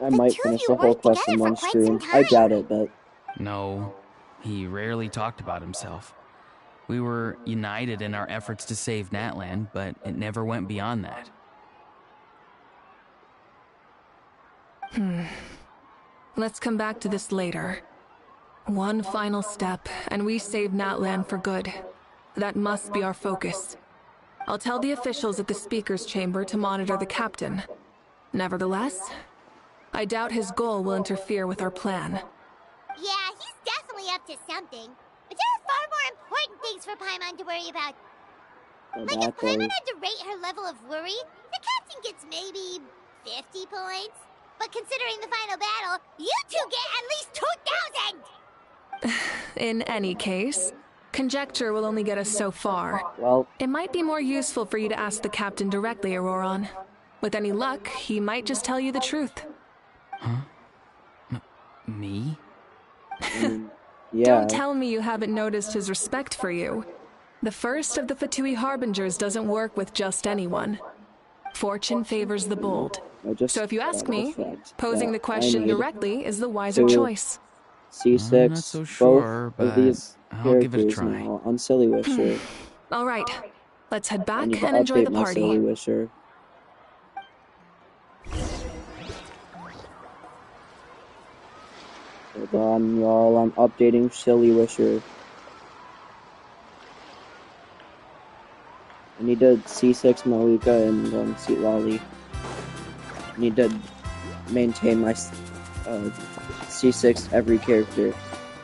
I The might two of finish you the whole worked quest in together one for quite some stream. I time. doubt it, but No, he rarely talked about himself. We were united in our efforts to save Natlan, but it never went beyond that. Let's come back to this later. One final step, and we save Natlan for good. That must be our focus. I'll tell the officials at the Speaker's Chamber to monitor the captain. Nevertheless, I doubt his goal will interfere with our plan. Yeah, he's definitely up to something. But there are far more important things for Paimon to worry about. Like if Paimon had to rate her level of worry, the captain gets maybe 50 points. But considering the final battle, you two get at least 2,000! In any case, conjecture will only get us so far. well, It might be more useful for you to ask the captain directly, Auroron. With any luck, he might just tell you the truth. Me? yeah. Don't tell me you haven't noticed his respect for you. The first of the Fatui Harbingers doesn't work with just anyone. Fortune favors the bold. So if you ask me, posing the question directly is the wiser choice. C6, I'm not so sure, both of but these I'll give it a characters try. now on Silly Wisher. All right, let's head I back need to and enjoy update the my Silly party. Wisher. Hold on, y'all. I'm updating Silly Wisher. I need to C6 Malika and Sweet Lolly. I need to maintain my C6 every character.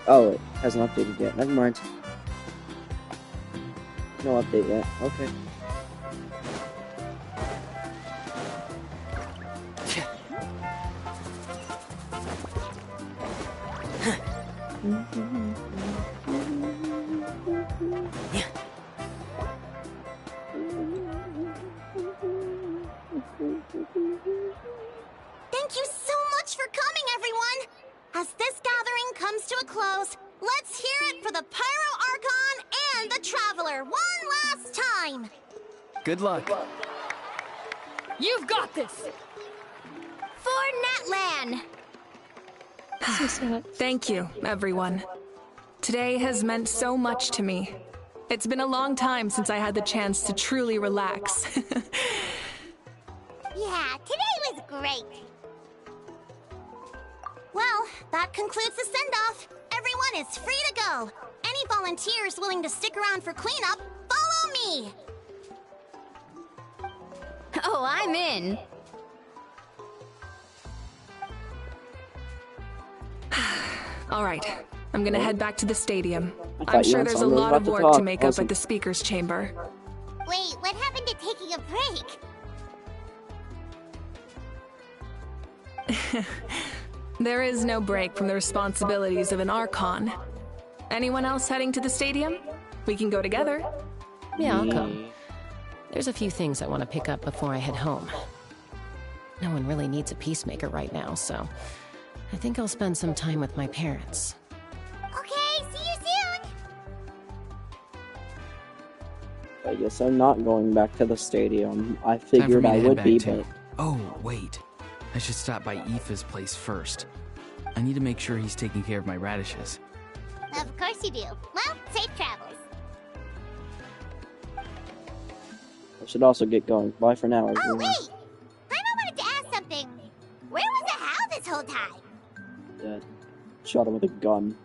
Oh, it hasn't updated yet. Never mind. No update yet. Okay. Thank you so much for coming, everyone! As this gathering comes to a close, let's hear it for the Pyro Archon and the Traveler one last time! Good luck. You've got this! For Natlan! Thank you, everyone. Today has meant so much to me. It's been a long time since I had the chance to truly relax. Yeah, today was great. Well, that concludes the send-off. Everyone is free to go. Any volunteers willing to stick around for cleanup, follow me! Oh, I'm in. All right, I'm gonna head back to the stadium. thought I'm you sure and there's a Sandra were lot about of to work talk. to make up Awesome. at the speaker's chamber. Wait, what happened to taking a break? There is no break from the responsibilities of an Archon. Anyone else heading to the stadium? We can go together. Yeah, I'll come. There's a few things I want to pick up before I head home. No one really needs a peacemaker right now, so I think I'll spend some time with my parents. Okay, see you soon! I guess I'm not going back to the stadium. I Time for figured me to I head would back be, too. but Oh, wait. I should stop by Aoife's place first. I need to make sure he's taking care of my radishes. Of course you do. Well, safe travels. I should also get going. Bye for now, Oh, everyone. wait! Paimon wanted to ask something. Where was the How this whole time? Dead. Shot him with a gun.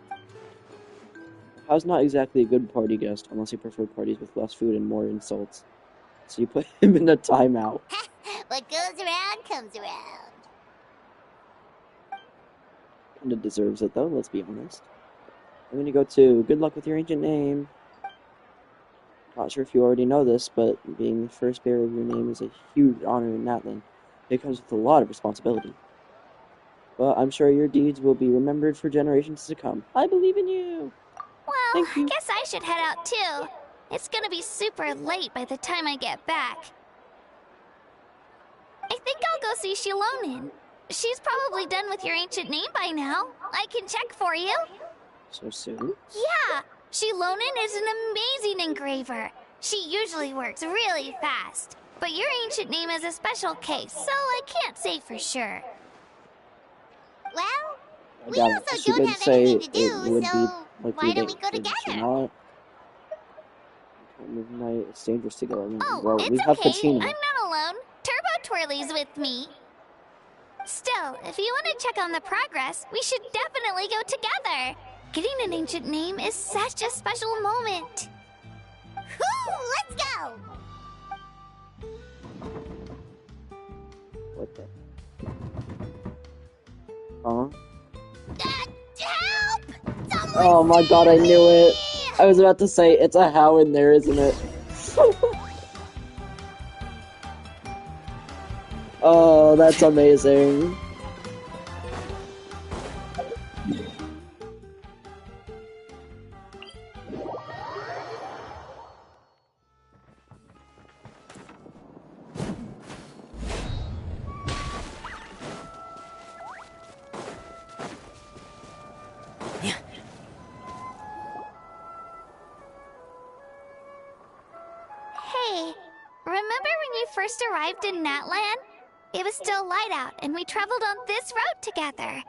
How's not exactly a good party guest, unless you prefer parties with less food and more insults. So you put him in a timeout. What goes around comes around. Kinda deserves it though, let's be honest. I'm gonna go to good luck with your ancient name. Not sure if you already know this, but being the first bearer of your name is a huge honor in Natlan. It comes with a lot of responsibility. But I'm sure your deeds will be remembered for generations to come. I believe in you! Well, Thank you. I guess I should head out too. It's gonna be super late by the time I get back. I think I'll go see Shilonin. She's probably done with your ancient name by now. I can check for you. So soon? Yeah, Shilonin is an amazing engraver. She usually works really fast. But your ancient name is a special case, so I can't say for sure. Well, I we doubt it. also She don't did have say anything to it do, would be so like why don't we go did she together? not? Midnight, it's dangerous to go. Oh, Well, it's we have okay. Katina. I'm not alone. Turbo Twirly's with me. Still, if you want to check on the progress, we should definitely go together. Getting an ancient name is such a special moment. Whew, let's go! What the? Huh? Help! Someone Oh my god, I knew it! save I was about to say, it's a how in there, isn't it? Oh, that's amazing. Hey, remember when you first arrived in Natlan? It was still light out, and we traveled on this road together.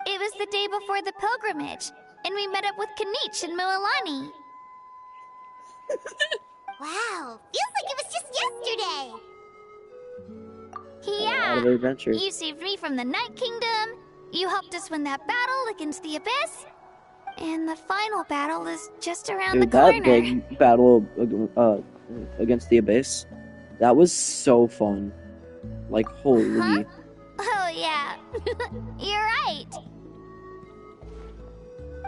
It was the day before the pilgrimage, and we met up with Kanich and Mualani. Wow, feels like it was just yesterday. A lot Yeah, of adventures. you saved me from the Night Kingdom, you helped us win that battle against the Abyss, and the final battle is just around Dude, the that corner. big battle against the Abyss, that was so fun. Like, holy. Huh? Oh, yeah. You're right.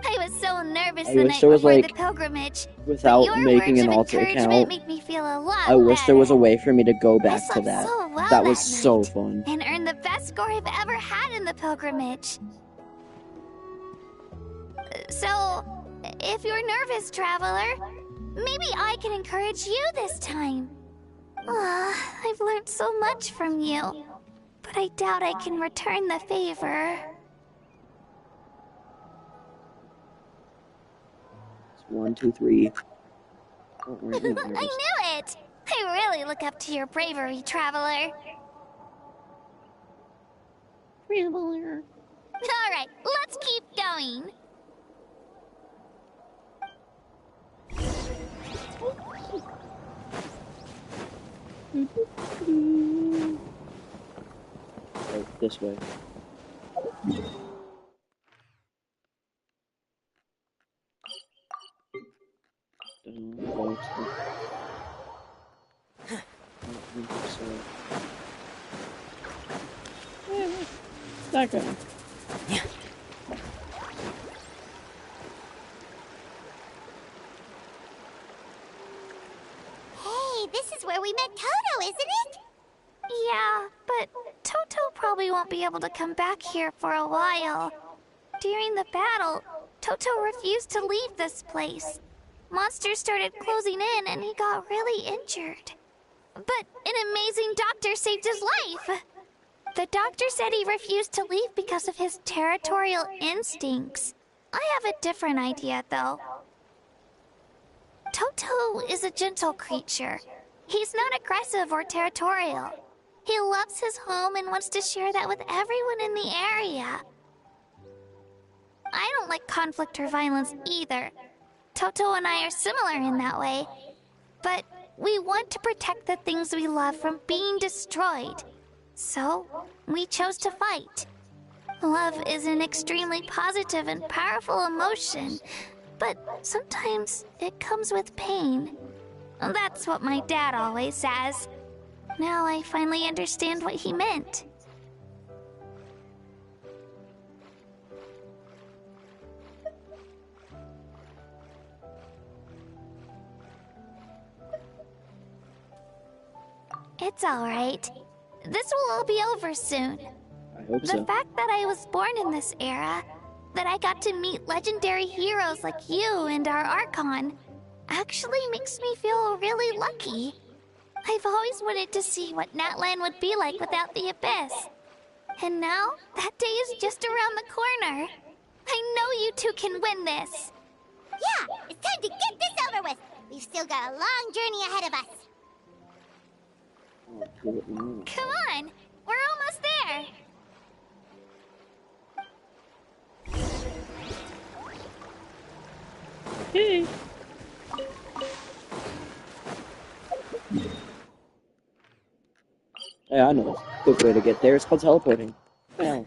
I was so nervous I the wish night there was, before the like, pilgrimage. Without Your making words an of alter encouragement account, make me feel a lot I wish there was a better. way for me to go I back to slept that. so well That was that so night, fun. and earned the best score I've ever had in the pilgrimage. So, if you're nervous, traveler, maybe I can encourage you this time. I've learned so much from you, but I doubt I can return the favor. 1, 2, 3. Oh, I knew it! I really look up to your bravery, traveler. Traveler. Alright, let's keep going. Oh, this way. That guy. Hey, this is where we met Toto, isn't it? Yeah, but Toto probably won't be able to come back here for a while. During the battle, Toto refused to leave this place. Monsters started closing in and he got really injured. But an amazing doctor saved his life! The doctor said he refused to leave because of his territorial instincts. I have a different idea, though. Toto is a gentle creature. He's not aggressive or territorial. He loves his home and wants to share that with everyone in the area. I don't like conflict or violence either. Toto and I are similar in that way. But we want to protect the things we love from being destroyed. So, we chose to fight. Love is an extremely positive and powerful emotion, but sometimes it comes with pain. That's what my dad always says. Now I finally understand what he meant. It's all right. This will all be over soon. I hope so. The fact that I was born in this era, that I got to meet legendary heroes like you and our Archon, actually makes me feel really lucky. I've always wanted to see what Natlan would be like without the Abyss. And now, that day is just around the corner. I know you two can win this. Yeah, it's time to get this over with. We've still got a long journey ahead of us. Oh, good. Come on, we're almost there. Hey. Yeah, I know. Good way to get there. It's called teleporting. Yeah.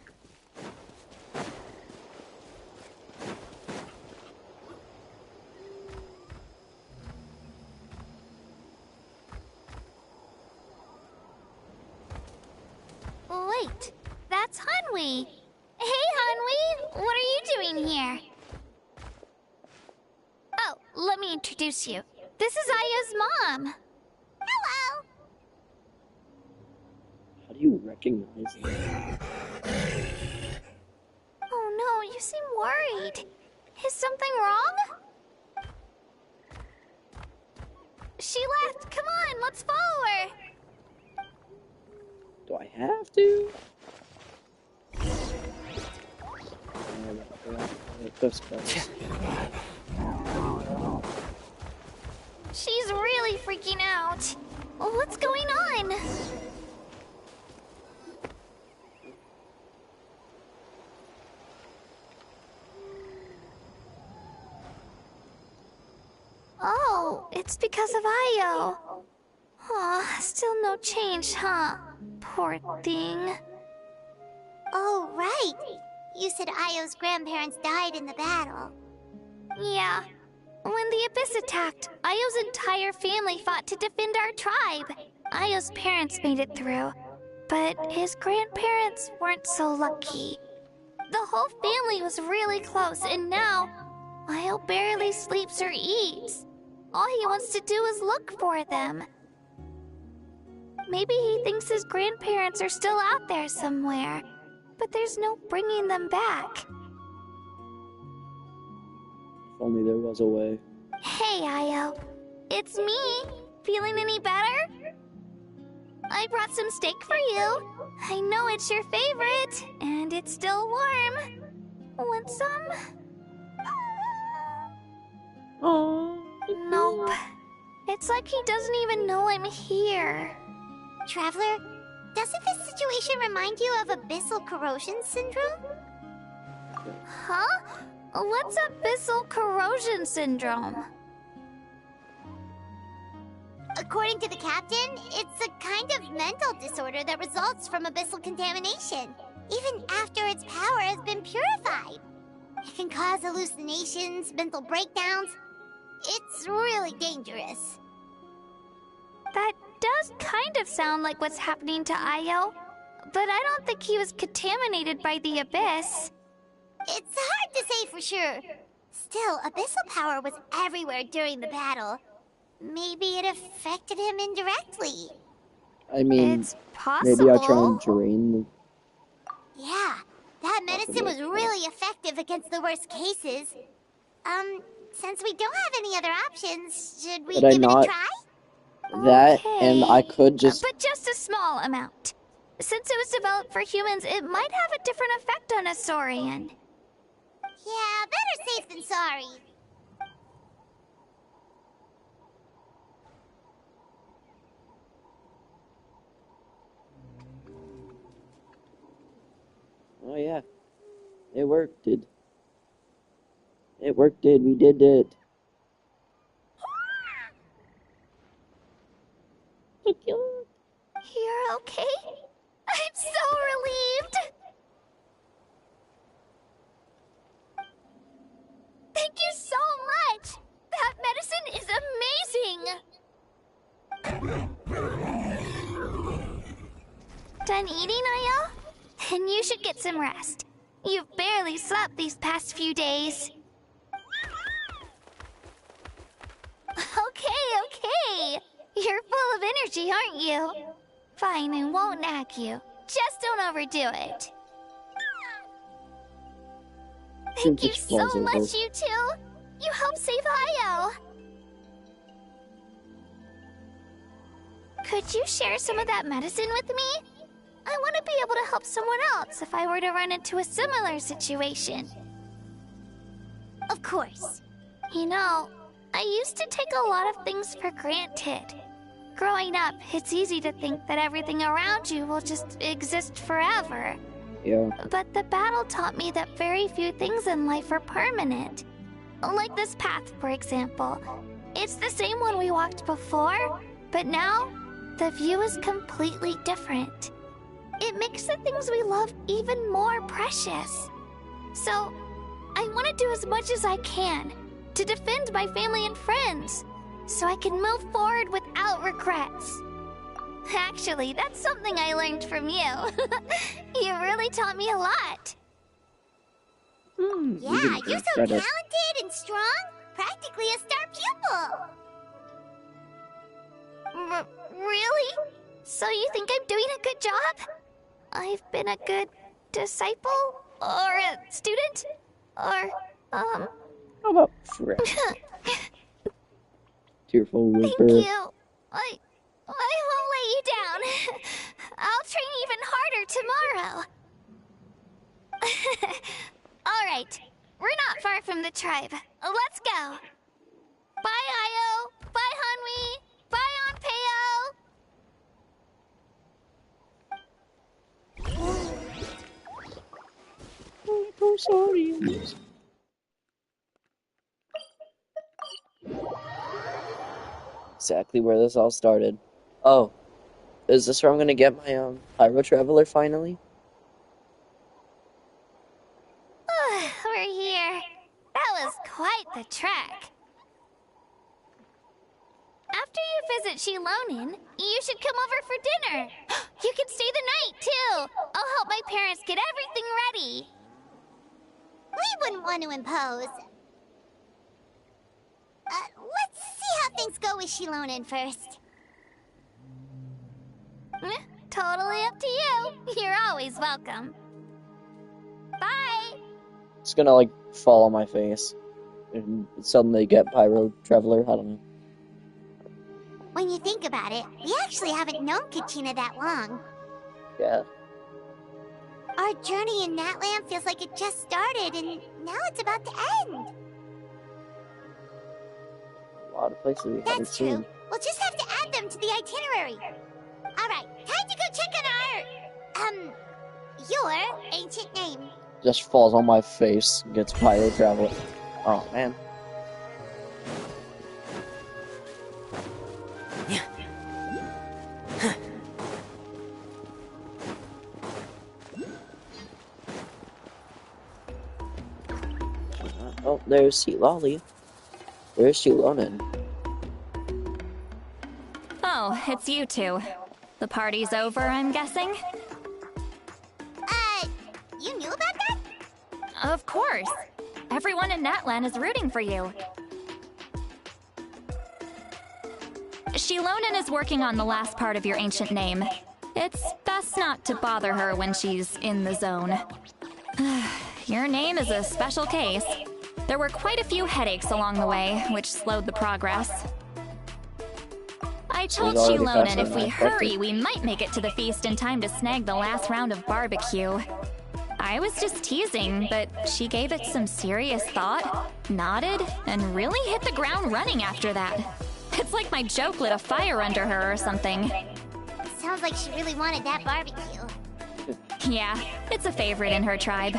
Wait, that's Hanwi. Hey, Hanwi, what are you doing here? Oh, let me introduce you. This is Aya's mom. Hello! How do you recognize it? Oh no, you seem worried. Is something wrong? She left. Come on, let's follow her. Do I have to? She's really freaking out. What's going on? Oh, it's because of Io. Aw, still no change, huh? Poor thing. Oh, right. You said Io's grandparents died in the battle. Yeah. When the Abyss attacked, Io's entire family fought to defend our tribe. Io's parents made it through, but his grandparents weren't so lucky. The whole family was really close, and now Io barely sleeps or eats. All he wants to do is look for them. Maybe he thinks his grandparents are still out there somewhere, but there's no bringing them back. If only there was a way. Hey, Io. It's me. Feeling any better? I brought some steak for you. I know it's your favorite, and it's still warm. Want some? Oh. Nope. It's like he doesn't even know I'm here. Traveler, doesn't this situation remind you of abyssal corrosion syndrome? Huh? What's abyssal corrosion syndrome? According to the captain, it's a kind of mental disorder that results from abyssal contamination, even after its power has been purified. It can cause hallucinations, mental breakdowns. It's really dangerous. That does kind of sound like what's happening to Io. but I don't think he was contaminated by the Abyss. It's hard to say for sure. Still, abyssal power was everywhere during the battle. Maybe it affected him indirectly. I mean, It's possible. maybe I'll try and drain the... Yeah, that medicine was really effective against the worst cases. Since we don't have any other options, should we give it a try? That, Okay. and I could just... But just a small amount. Since it was developed for humans, it might have a different effect on a Saurian. Yeah, better safe than sorry. Oh yeah. It worked, dude. It worked, dude. We did it. So cute. You're okay? I'm so relieved! Thank you so much! That medicine is amazing! Done eating, Ayo? Then you should get some rest. You've barely slept these past few days. Okay. You're full of energy, aren't you? Fine, I won't nag you. Just don't overdo it. Thank you so much, you two. You helped save Ayo. Could you share some of that medicine with me? I want to be able to help someone else if I were to run into a similar situation. Of course. You know, I used to take a lot of things for granted. Growing up, it's easy to think that everything around you will just exist forever. Yeah. But the battle taught me that very few things in life are permanent. Like this path, for example. It's the same one we walked before, but now, the view is completely different. It makes the things we love even more precious. So, I want to do as much as I can to defend my family and friends, so I can move forward without regrets. Actually, that's something I learned from you. You really taught me a lot. Yeah, you're so talented and strong. Practically a star pupil. Really? So you think I'm doing a good job? I've been a good disciple? Or a student? Or, How about friend? Tearful whisper. Thank you. I won't let you down. I'll train even harder tomorrow. Alright, we're not far from the tribe. Let's go. Bye, Ayo. Bye, Hanwi. Bye, Onpeo. I'm sorry. Exactly where this all started. Oh, is this where I'm gonna get my Pyro Traveler finally? We're here. That was quite the trek. After you visit Shilonin, you should come over for dinner. You can stay the night, too. I'll help my parents get everything ready. We wouldn't want to impose. Let's see how things go with Shilonin first. Totally up to you. You're always welcome. Bye. It's gonna like fall on my face and suddenly get Pyro Traveler. I don't know. When you think about it, we actually haven't known Katina that long. Yeah. Our journey in Natlan feels like it just started, and now it's about to end. A lot of places we haven't That's seen. true. We'll just have to add them to the itinerary. Alright, time to go check on your ancient name. Just falls on my face, gets Pyro Traveler. Oh man. Oh, there's Sea Lolly. There's Shilonin. Oh, it's you two. The party's over, I'm guessing? Of course. Everyone in Natlan is rooting for you. Shilonen is working on the last part of your ancient name. It's best not to bother her when she's in the zone. Your name is a special case. There were quite a few headaches along the way, which slowed the progress. I told Shilonen if we hurry, we might make it to the feast in time to snag the last round of barbecue. I was just teasing, but she gave it some serious thought, nodded, and really hit the ground running after that. It's like my joke lit a fire under her or something. Sounds like she really wanted that barbecue. Yeah, it's a favorite in her tribe.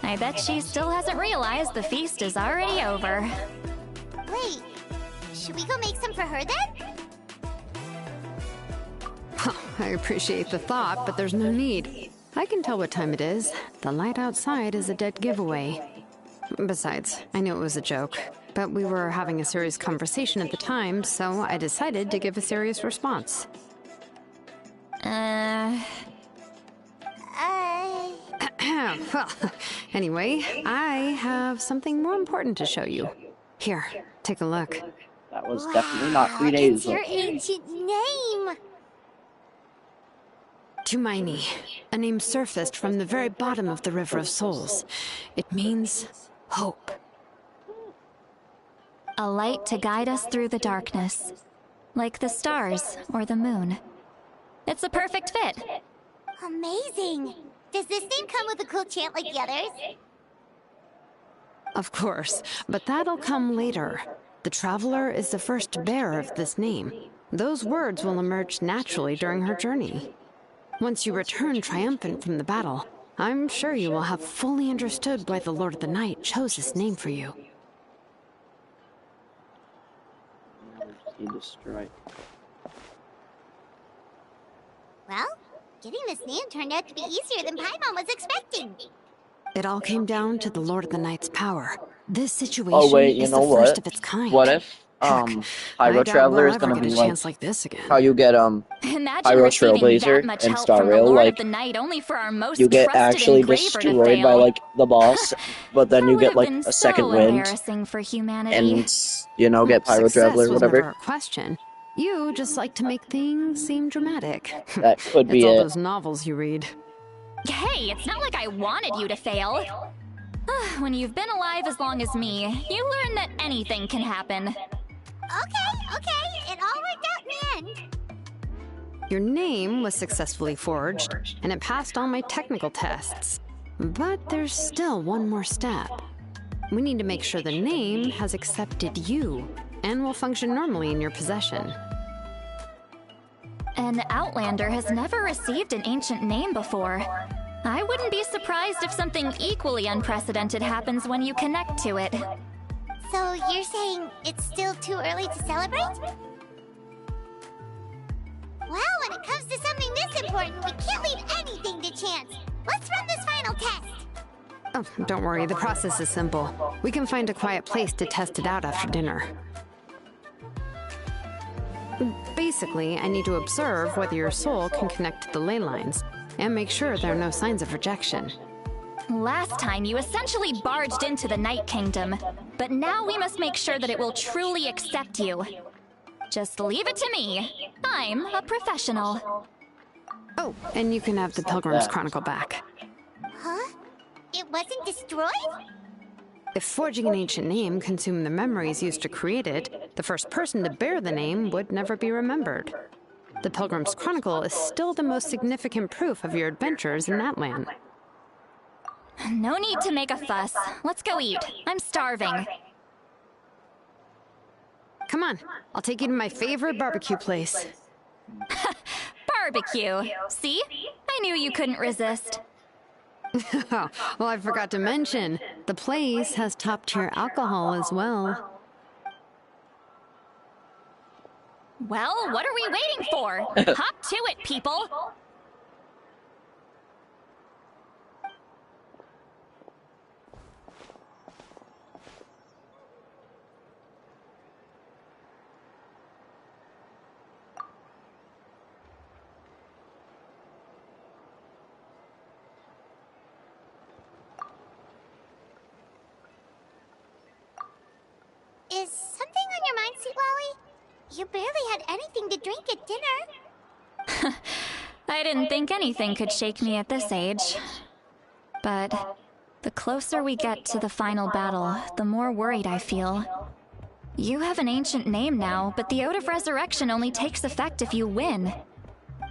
I bet she still hasn't realized the feast is already over. Wait, should we go make some for her then? I appreciate the thought, but there's no need. I can tell what time it is. The light outside is a dead giveaway. Besides, I knew it was a joke, but we were having a serious conversation at the time, so I decided to give a serious response. Well, anyway, I have something more important to show you. Here, take a look. That was definitely not 3 days It's your ancient name! Tumaini, a name surfaced from the very bottom of the River of Souls. It means hope. A light to guide us through the darkness, like the stars or the moon. It's a perfect fit. Amazing! Does this name come with a cool chant like the others? Of course, but that'll come later. The Traveler is the first bearer of this name. Those words will emerge naturally during her journey. Once you return triumphant from the battle, I'm sure you will have fully understood why the Lord of the Night chose this name for you. Now we just need to strike. Well, getting this name turned out to be easier than Paimon was expecting. It all came down to the Lord of the Night's power. This situation Oh wait, you is know the what? first of its kind. What if I Pyro doubt Traveler we'll is gonna ever get be a like chance like this again. how you get Imagine Pyro receiving Trailblazer that much and help Star from the Rail, Lord like of the Night only for our most you get trusted actually engraver to destroyed by fail. like the boss, but then That you would get have like been a second so wind embarrassing for humanity. and you know get Pyro Success Traveler or was whatever. never a question. You just like to make things seem dramatic. That could be It's all it. those novels you read. Hey, it's not like I wanted you to fail. When you've been alive as long as me, you learn that anything can happen. Okay, it all worked out in the end. Your name was successfully forged, and it passed all my technical tests. But there's still one more step. We need to make sure the name has accepted you, and will function normally in your possession. An Outlander has never received an ancient name before. I wouldn't be surprised if something equally unprecedented happens when you connect to it. So you're saying it's still too early to celebrate? Well, when it comes to something this important, we can't leave anything to chance. Let's run this final test. Oh, don't worry, the process is simple. We can find a quiet place to test it out after dinner. Basically, I need to observe whether your soul can connect to the ley lines, and make sure there are no signs of rejection. Last time, you essentially barged into the Night Kingdom, but now we must make sure that it will truly accept you. Just leave it to me. I'm a professional. Oh, and you can have the Pilgrim's Chronicle back. Huh? It wasn't destroyed? If forging an ancient name consumed the memories used to create it, the first person to bear the name would never be remembered. The Pilgrim's Chronicle is still the most significant proof of your adventures in Natlan. No need to make a fuss. Let's go eat. I'm starving. Come on, I'll take you to my favorite barbecue place. Barbecue. See? I knew you couldn't resist. Well, I forgot to mention, the place has top-tier alcohol as well. Well, what are we waiting for? Hop to it, people! You barely had anything to drink at dinner. I didn't think anything could shake me at this age. But the closer we get to the final battle, the more worried I feel. You have an ancient name now, but the Ode of Resurrection only takes effect if you win.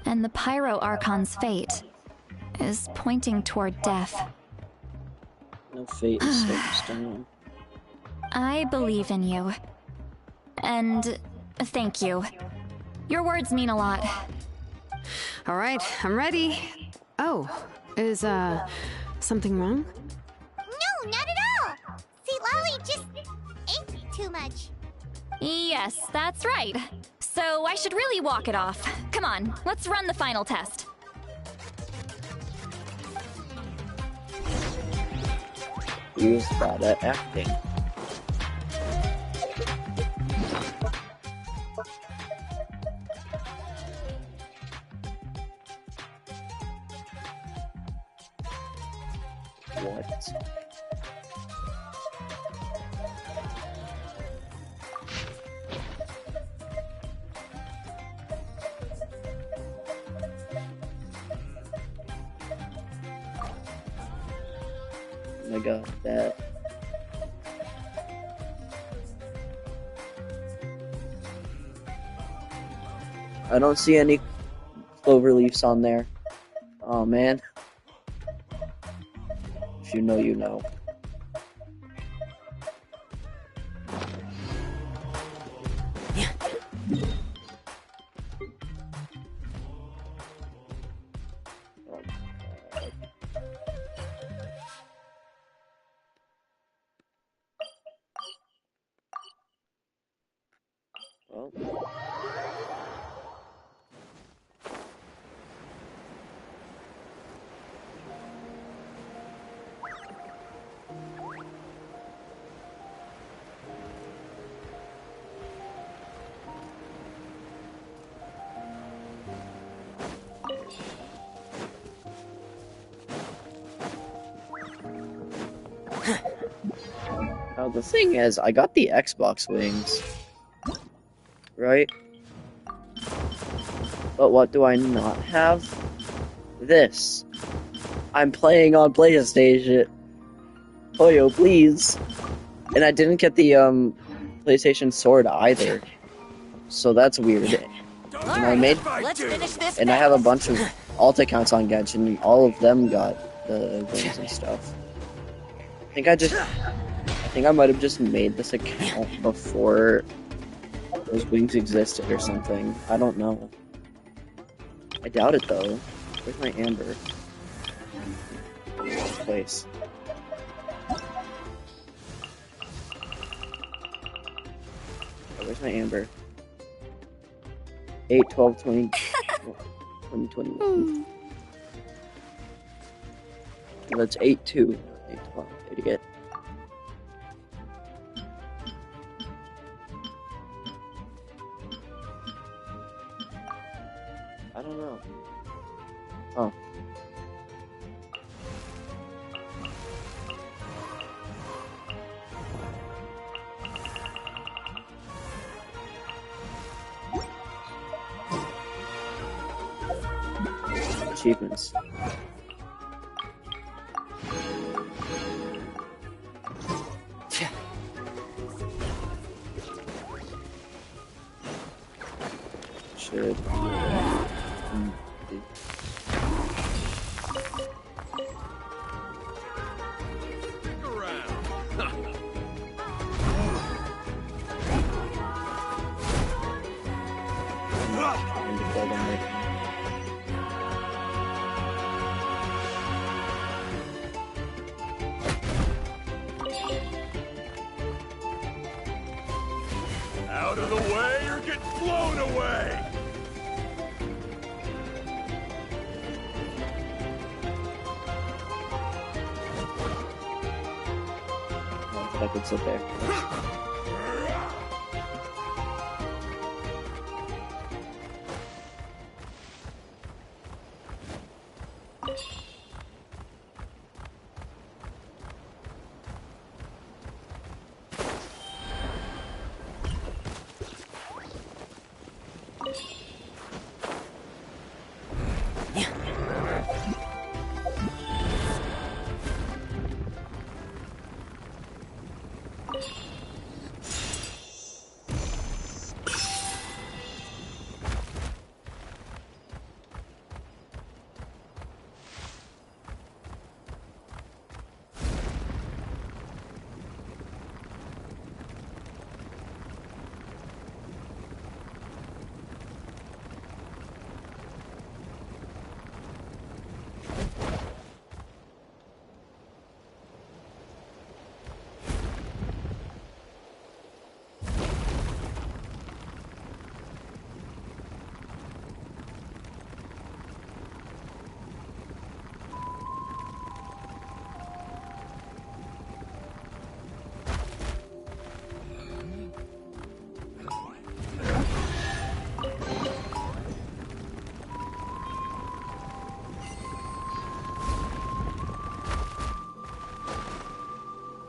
And the Pyro Archon's fate is pointing toward death. No fate is set in stone. I believe in you. And thank you. Your words mean a lot. All right, I'm ready. Oh, is, something wrong? No, not at all. See, Lolly just ate too much. Yes, that's right. So I should really walk it off. Come on, let's run the final test. He was bad at acting. What? Oh my god, that. I don't see any clover leaves on there. Oh man. If you know, you know. Well. Now the thing is, I got the Xbox wings, right? But what do I not have? This. I'm playing on PlayStation. Oh yo, please. And I didn't get the PlayStation Sword either, so that's weird. And I made, and I have a bunch of alt accounts on Genshin, and all of them got the wings and stuff. I think I might have just made this account before those wings existed or something. I don't know. I doubt it though. Where's my amber? Place. Oh, where's my amber? 8, 12, 20, 20, 21. That's 8, 2, 8, 12, idiot. I don't know. Oh. Achievements. Should. Out of the way or get blown away! I could sit there.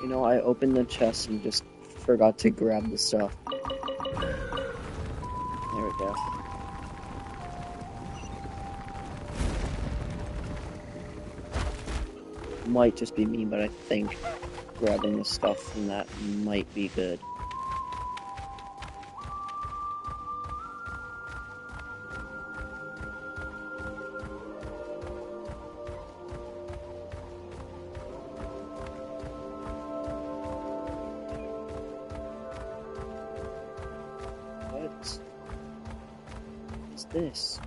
You know, I opened the chest and just forgot to grab the stuff. There we go. Might just be me, but I think grabbing the stuff from that might be good. What is this?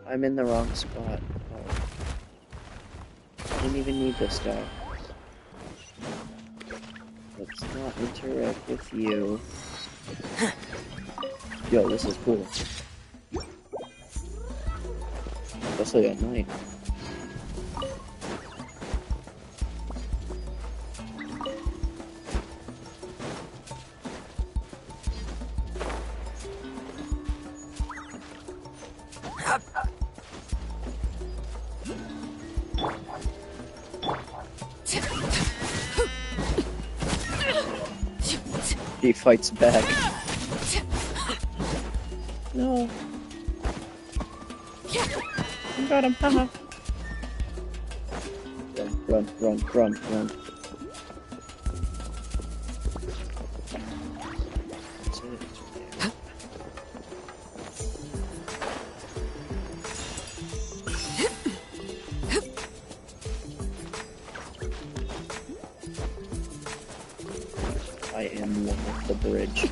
I'm in the wrong spot. Oh. I didn't even need this guy. Let's not interact with you. Yo, this is cool. Especially at night. He fights back. No. I got him, haha. Run, run, run, run. I am one with the bridge.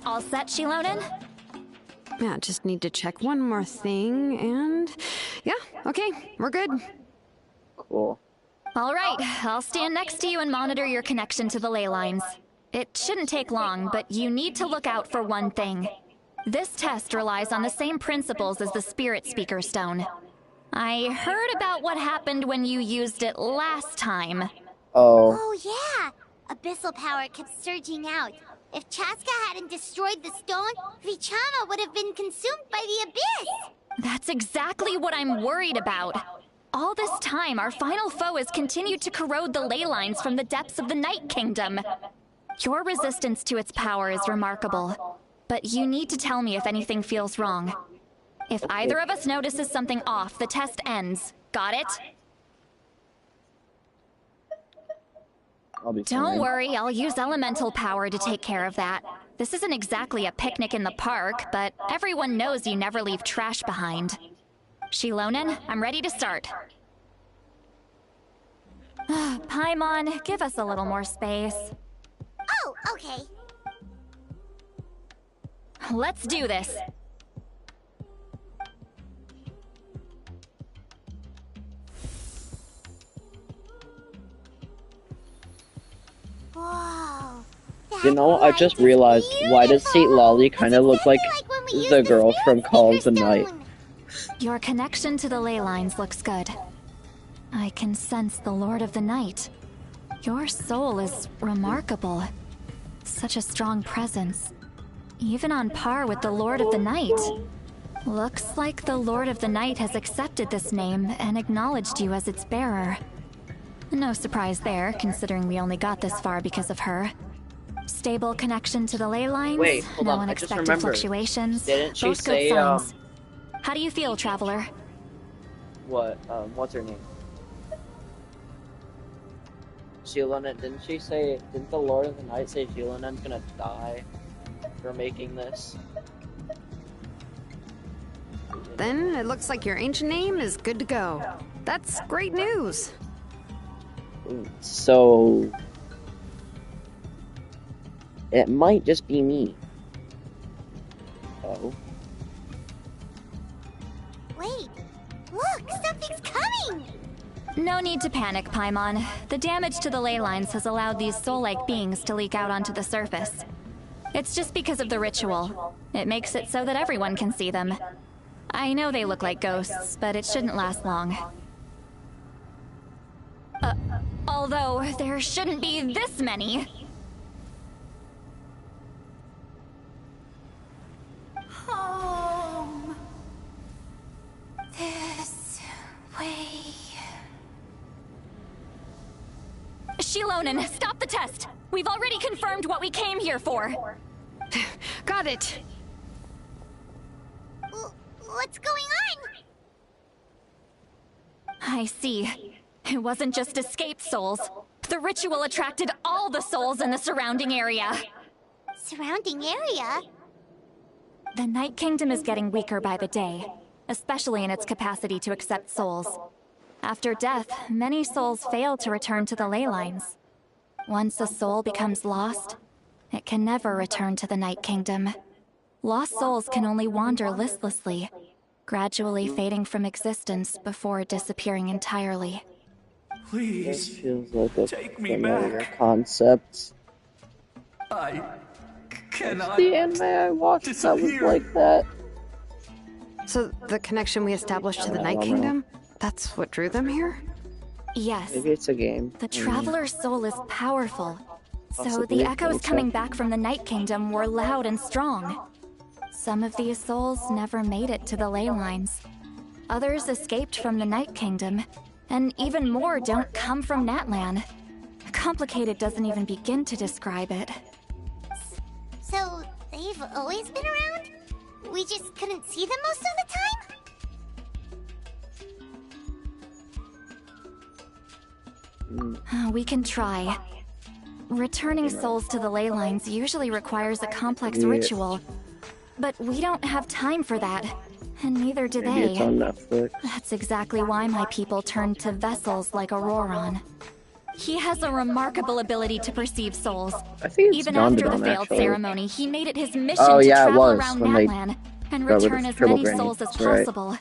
All set, Shilonen? Yeah, just need to check one more thing, and yeah, okay, we're good. Cool. All right, I'll stand next to you and monitor your connection to the ley lines. It shouldn't take long, but you need to look out for one thing. This test relies on the same principles as the Spirit Speaker Stone. I heard about what happened when you used it last time. Oh. Oh, yeah! Abyssal power kept surging out. If Chaska hadn't destroyed the stone, Vichama would have been consumed by the abyss! That's exactly what I'm worried about. All this time, our final foe has continued to corrode the ley lines from the depths of the Night Kingdom. Your resistance to its power is remarkable, but you need to tell me if anything feels wrong. If either of us notices something off, the test ends. Got it? Don't worry, I'll use elemental power to take care of that. This isn't exactly a picnic in the park, but everyone knows you never leave trash behind. Shilonen, I'm ready to start. Paimon, give us a little more space. Oh, okay. Let's do this. Whoa. You know, I just realized, why does St. Lolly kind of look like the girl from Call of the Night? Your connection to the ley lines looks good. I can sense the Lord of the Night. Your soul is remarkable. Such a strong presence. Even on par with the Lord of the Night. Looks like the Lord of the Night has accepted this name and acknowledged you as its bearer. No surprise there, considering we only got this far because of her. Stable connection to the ley lines, Wait, hold no on, unexpected fluctuations. Didn't she both say, good signs. How do you feel, Traveler? What, what's her name? Shilonen, didn't the Lord of the Night say Shilonen's gonna die for making this? Then it looks like your ancient name is good to go. That's great news. So it might just be me. Oh. Wait, look, something's coming! No need to panic, Paimon. The damage to the ley lines has allowed these soul-like beings to leak out onto the surface. It's just because of the ritual. It makes it so that everyone can see them. I know they look like ghosts, but it shouldn't last long. Although, there shouldn't be this many. Home. This way. Shilonen, stop the test! We've already confirmed what we came here for! Got it! What's going on? I see. It wasn't just escaped souls. The ritual attracted all the souls in the surrounding area. Surrounding area? The Night Kingdom is getting weaker by the day, especially in its capacity to accept souls. After death, many souls fail to return to the ley lines. Once a soul becomes lost, it can never return to the Night Kingdom. Lost souls can only wander listlessly, gradually fading from existence before disappearing entirely. This Please, feels like a take me familiar back. concept. I cannot. The anime I watched that was disappear. like that. So the connection we established to the Night Kingdom, that's what drew them here? Yes. Maybe it's a game. The Traveler's soul is powerful. So Possibly the a echoes concept. coming back from the Night Kingdom were loud and strong. Some of these souls never made it to the ley lines. Others escaped from the Night Kingdom, and even more don't come from Natlan. Complicated doesn't even begin to describe it. So, they've always been around? We just couldn't see them most of the We can try. Returning souls to the ley lines usually requires a complex Yeah. ritual. But we don't have time for that, and neither do Maybe it's they. on Netflix. That's exactly why my people turned to vessels like Auroron. He has a remarkable ability to perceive souls. I think it's Even dawned after the on failed actually. ceremony, he made it his mission Oh, to yeah, it travel was, around when they Natlan and got rid of return as Triple many Granny. souls as That's right. possible.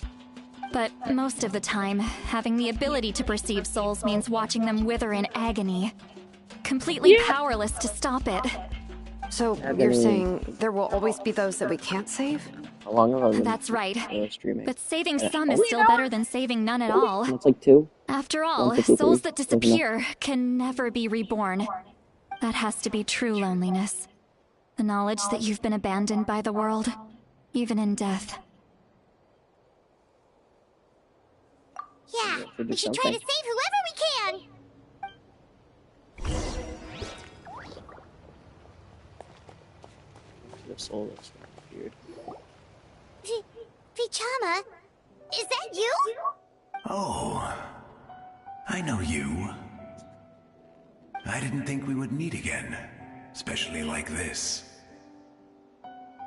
But most of the time, having the ability to perceive souls means watching them wither in agony. Completely powerless to stop it. So Agony. you're saying there will always be those that we can't save? How long have I been That's right. streaming? But saving Yeah. some is still better than saving none at all. It's like 2. After all, 153, souls that something like disappear can never be reborn. That has to be true loneliness. The knowledge that you've been abandoned by the world, even in death. Yeah, do we should try to something. save whoever we can! The soul is weird. Vichama, is that you? Oh, I know you. I didn't think we would meet again, especially like this.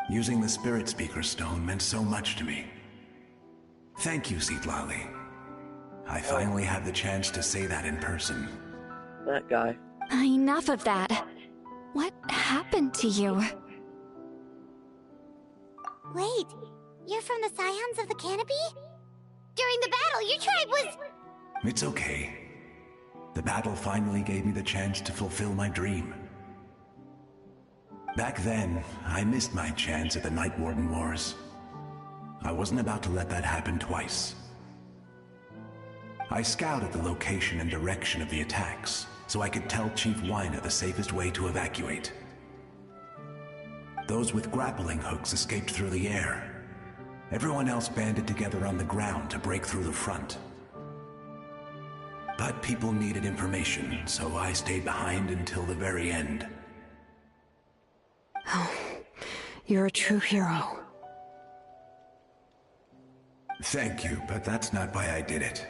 Using the Spirit Speaker Stone meant so much to me. Thank you, Zitlali. I finally have the chance to say that in person. That guy. Enough of that. What happened to you? Wait, you're from the Scions of the Canopy? During the battle, your tribe was... It's okay. The battle finally gave me the chance to fulfill my dream. Back then, I missed my chance at the Night Warden Wars. I wasn't about to let that happen twice. I scouted the location and direction of the attacks, so I could tell Chief Wyna the safest way to evacuate. Those with grappling hooks escaped through the air. Everyone else banded together on the ground to break through the front. But people needed information, so I stayed behind until the very end. Oh, you're a true hero. Thank you, but that's not why I did it.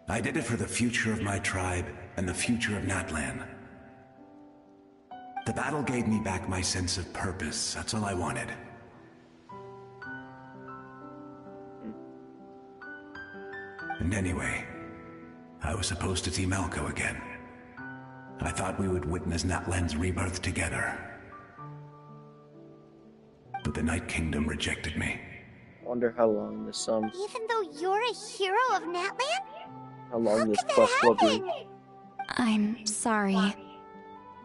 I did it for the future of my tribe and the future of Natlan. The battle gave me back my sense of purpose. That's all I wanted. And anyway, I was supposed to see Malco again. I thought we would witness Natlan's rebirth together. But the Night Kingdom rejected me. wonder how long this Even though you're a hero of Natlan? how long this Could that quest will be. happen? I'm sorry.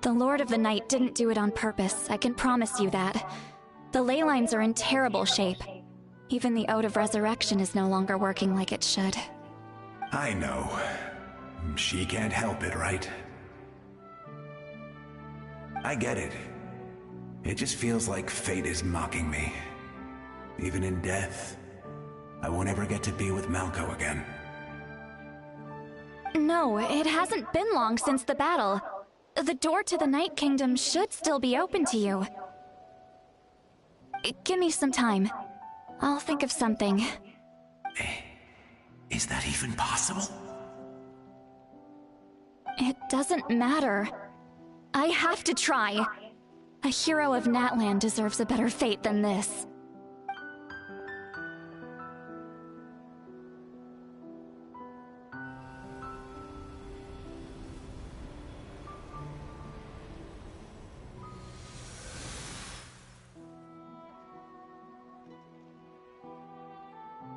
The Lord of the Night didn't do it on purpose, I can promise you that. The ley lines are in terrible shape. Even the Ode of Resurrection is no longer working like it should. I know. She can't help it, right? I get it. It just feels like fate is mocking me. Even in death, I won't ever get to be with Malco again. No, it hasn't been long since the battle. The door to the Night Kingdom should still be open to you. Give me some time. I'll think of something. Is that even possible? It doesn't matter. I have to try. A hero of Natlan deserves a better fate than this.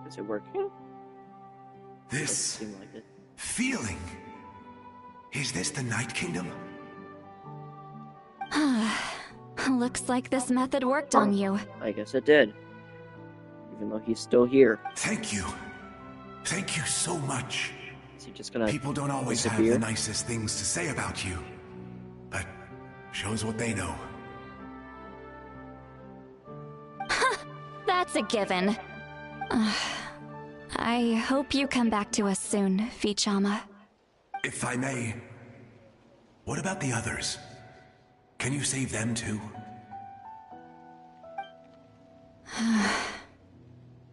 Is it working? This Doesn't seem like it. feeling. Is this the Night Kingdom? Looks like this method worked on you. I guess it did. Even though he's still here. Thank you. Thank you so much. Is he just gonna People don't always have disappear? the nicest things to say about you. But shows what they know. That's a given. I hope you come back to us soon, Vichama. If I may, what about the others? Can you save them too?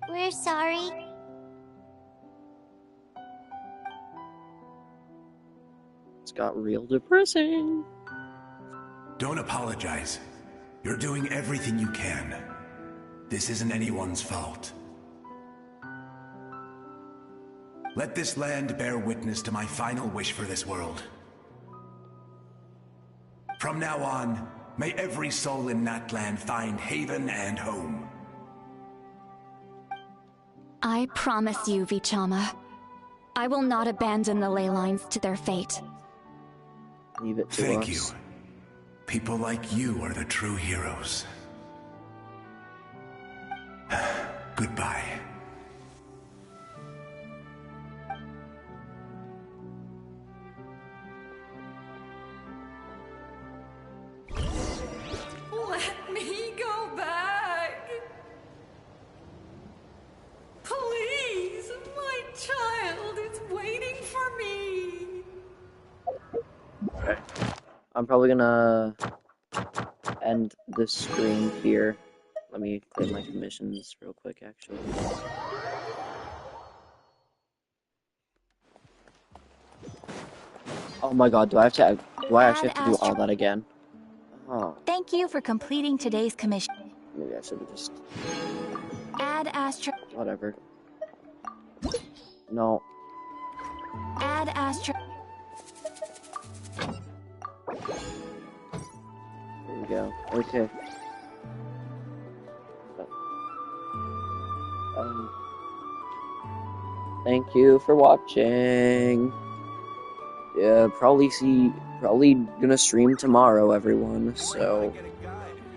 We're sorry. It's got real depressing. Don't apologize. You're doing everything you can. This isn't anyone's fault. Let this land bear witness to my final wish for this world. From now on, may every soul in Natlan find haven and home. I promise you, Vichama. I will not abandon the ley lines to their fate. Leave it to Thank us. you. People like you are the true heroes. Goodbye. Let me go back. Please, my child is waiting for me. Okay. I'm probably gonna end this stream here. Let me get my commissions real quick, actually. Oh my god, do I actually have to do all that again? Oh, Thank you for completing today's commission. maybe I should have just... Add Astro. whatever. No. Add Astro. There we go. Okay. Thank you for watching. Yeah, probably gonna stream tomorrow, everyone. So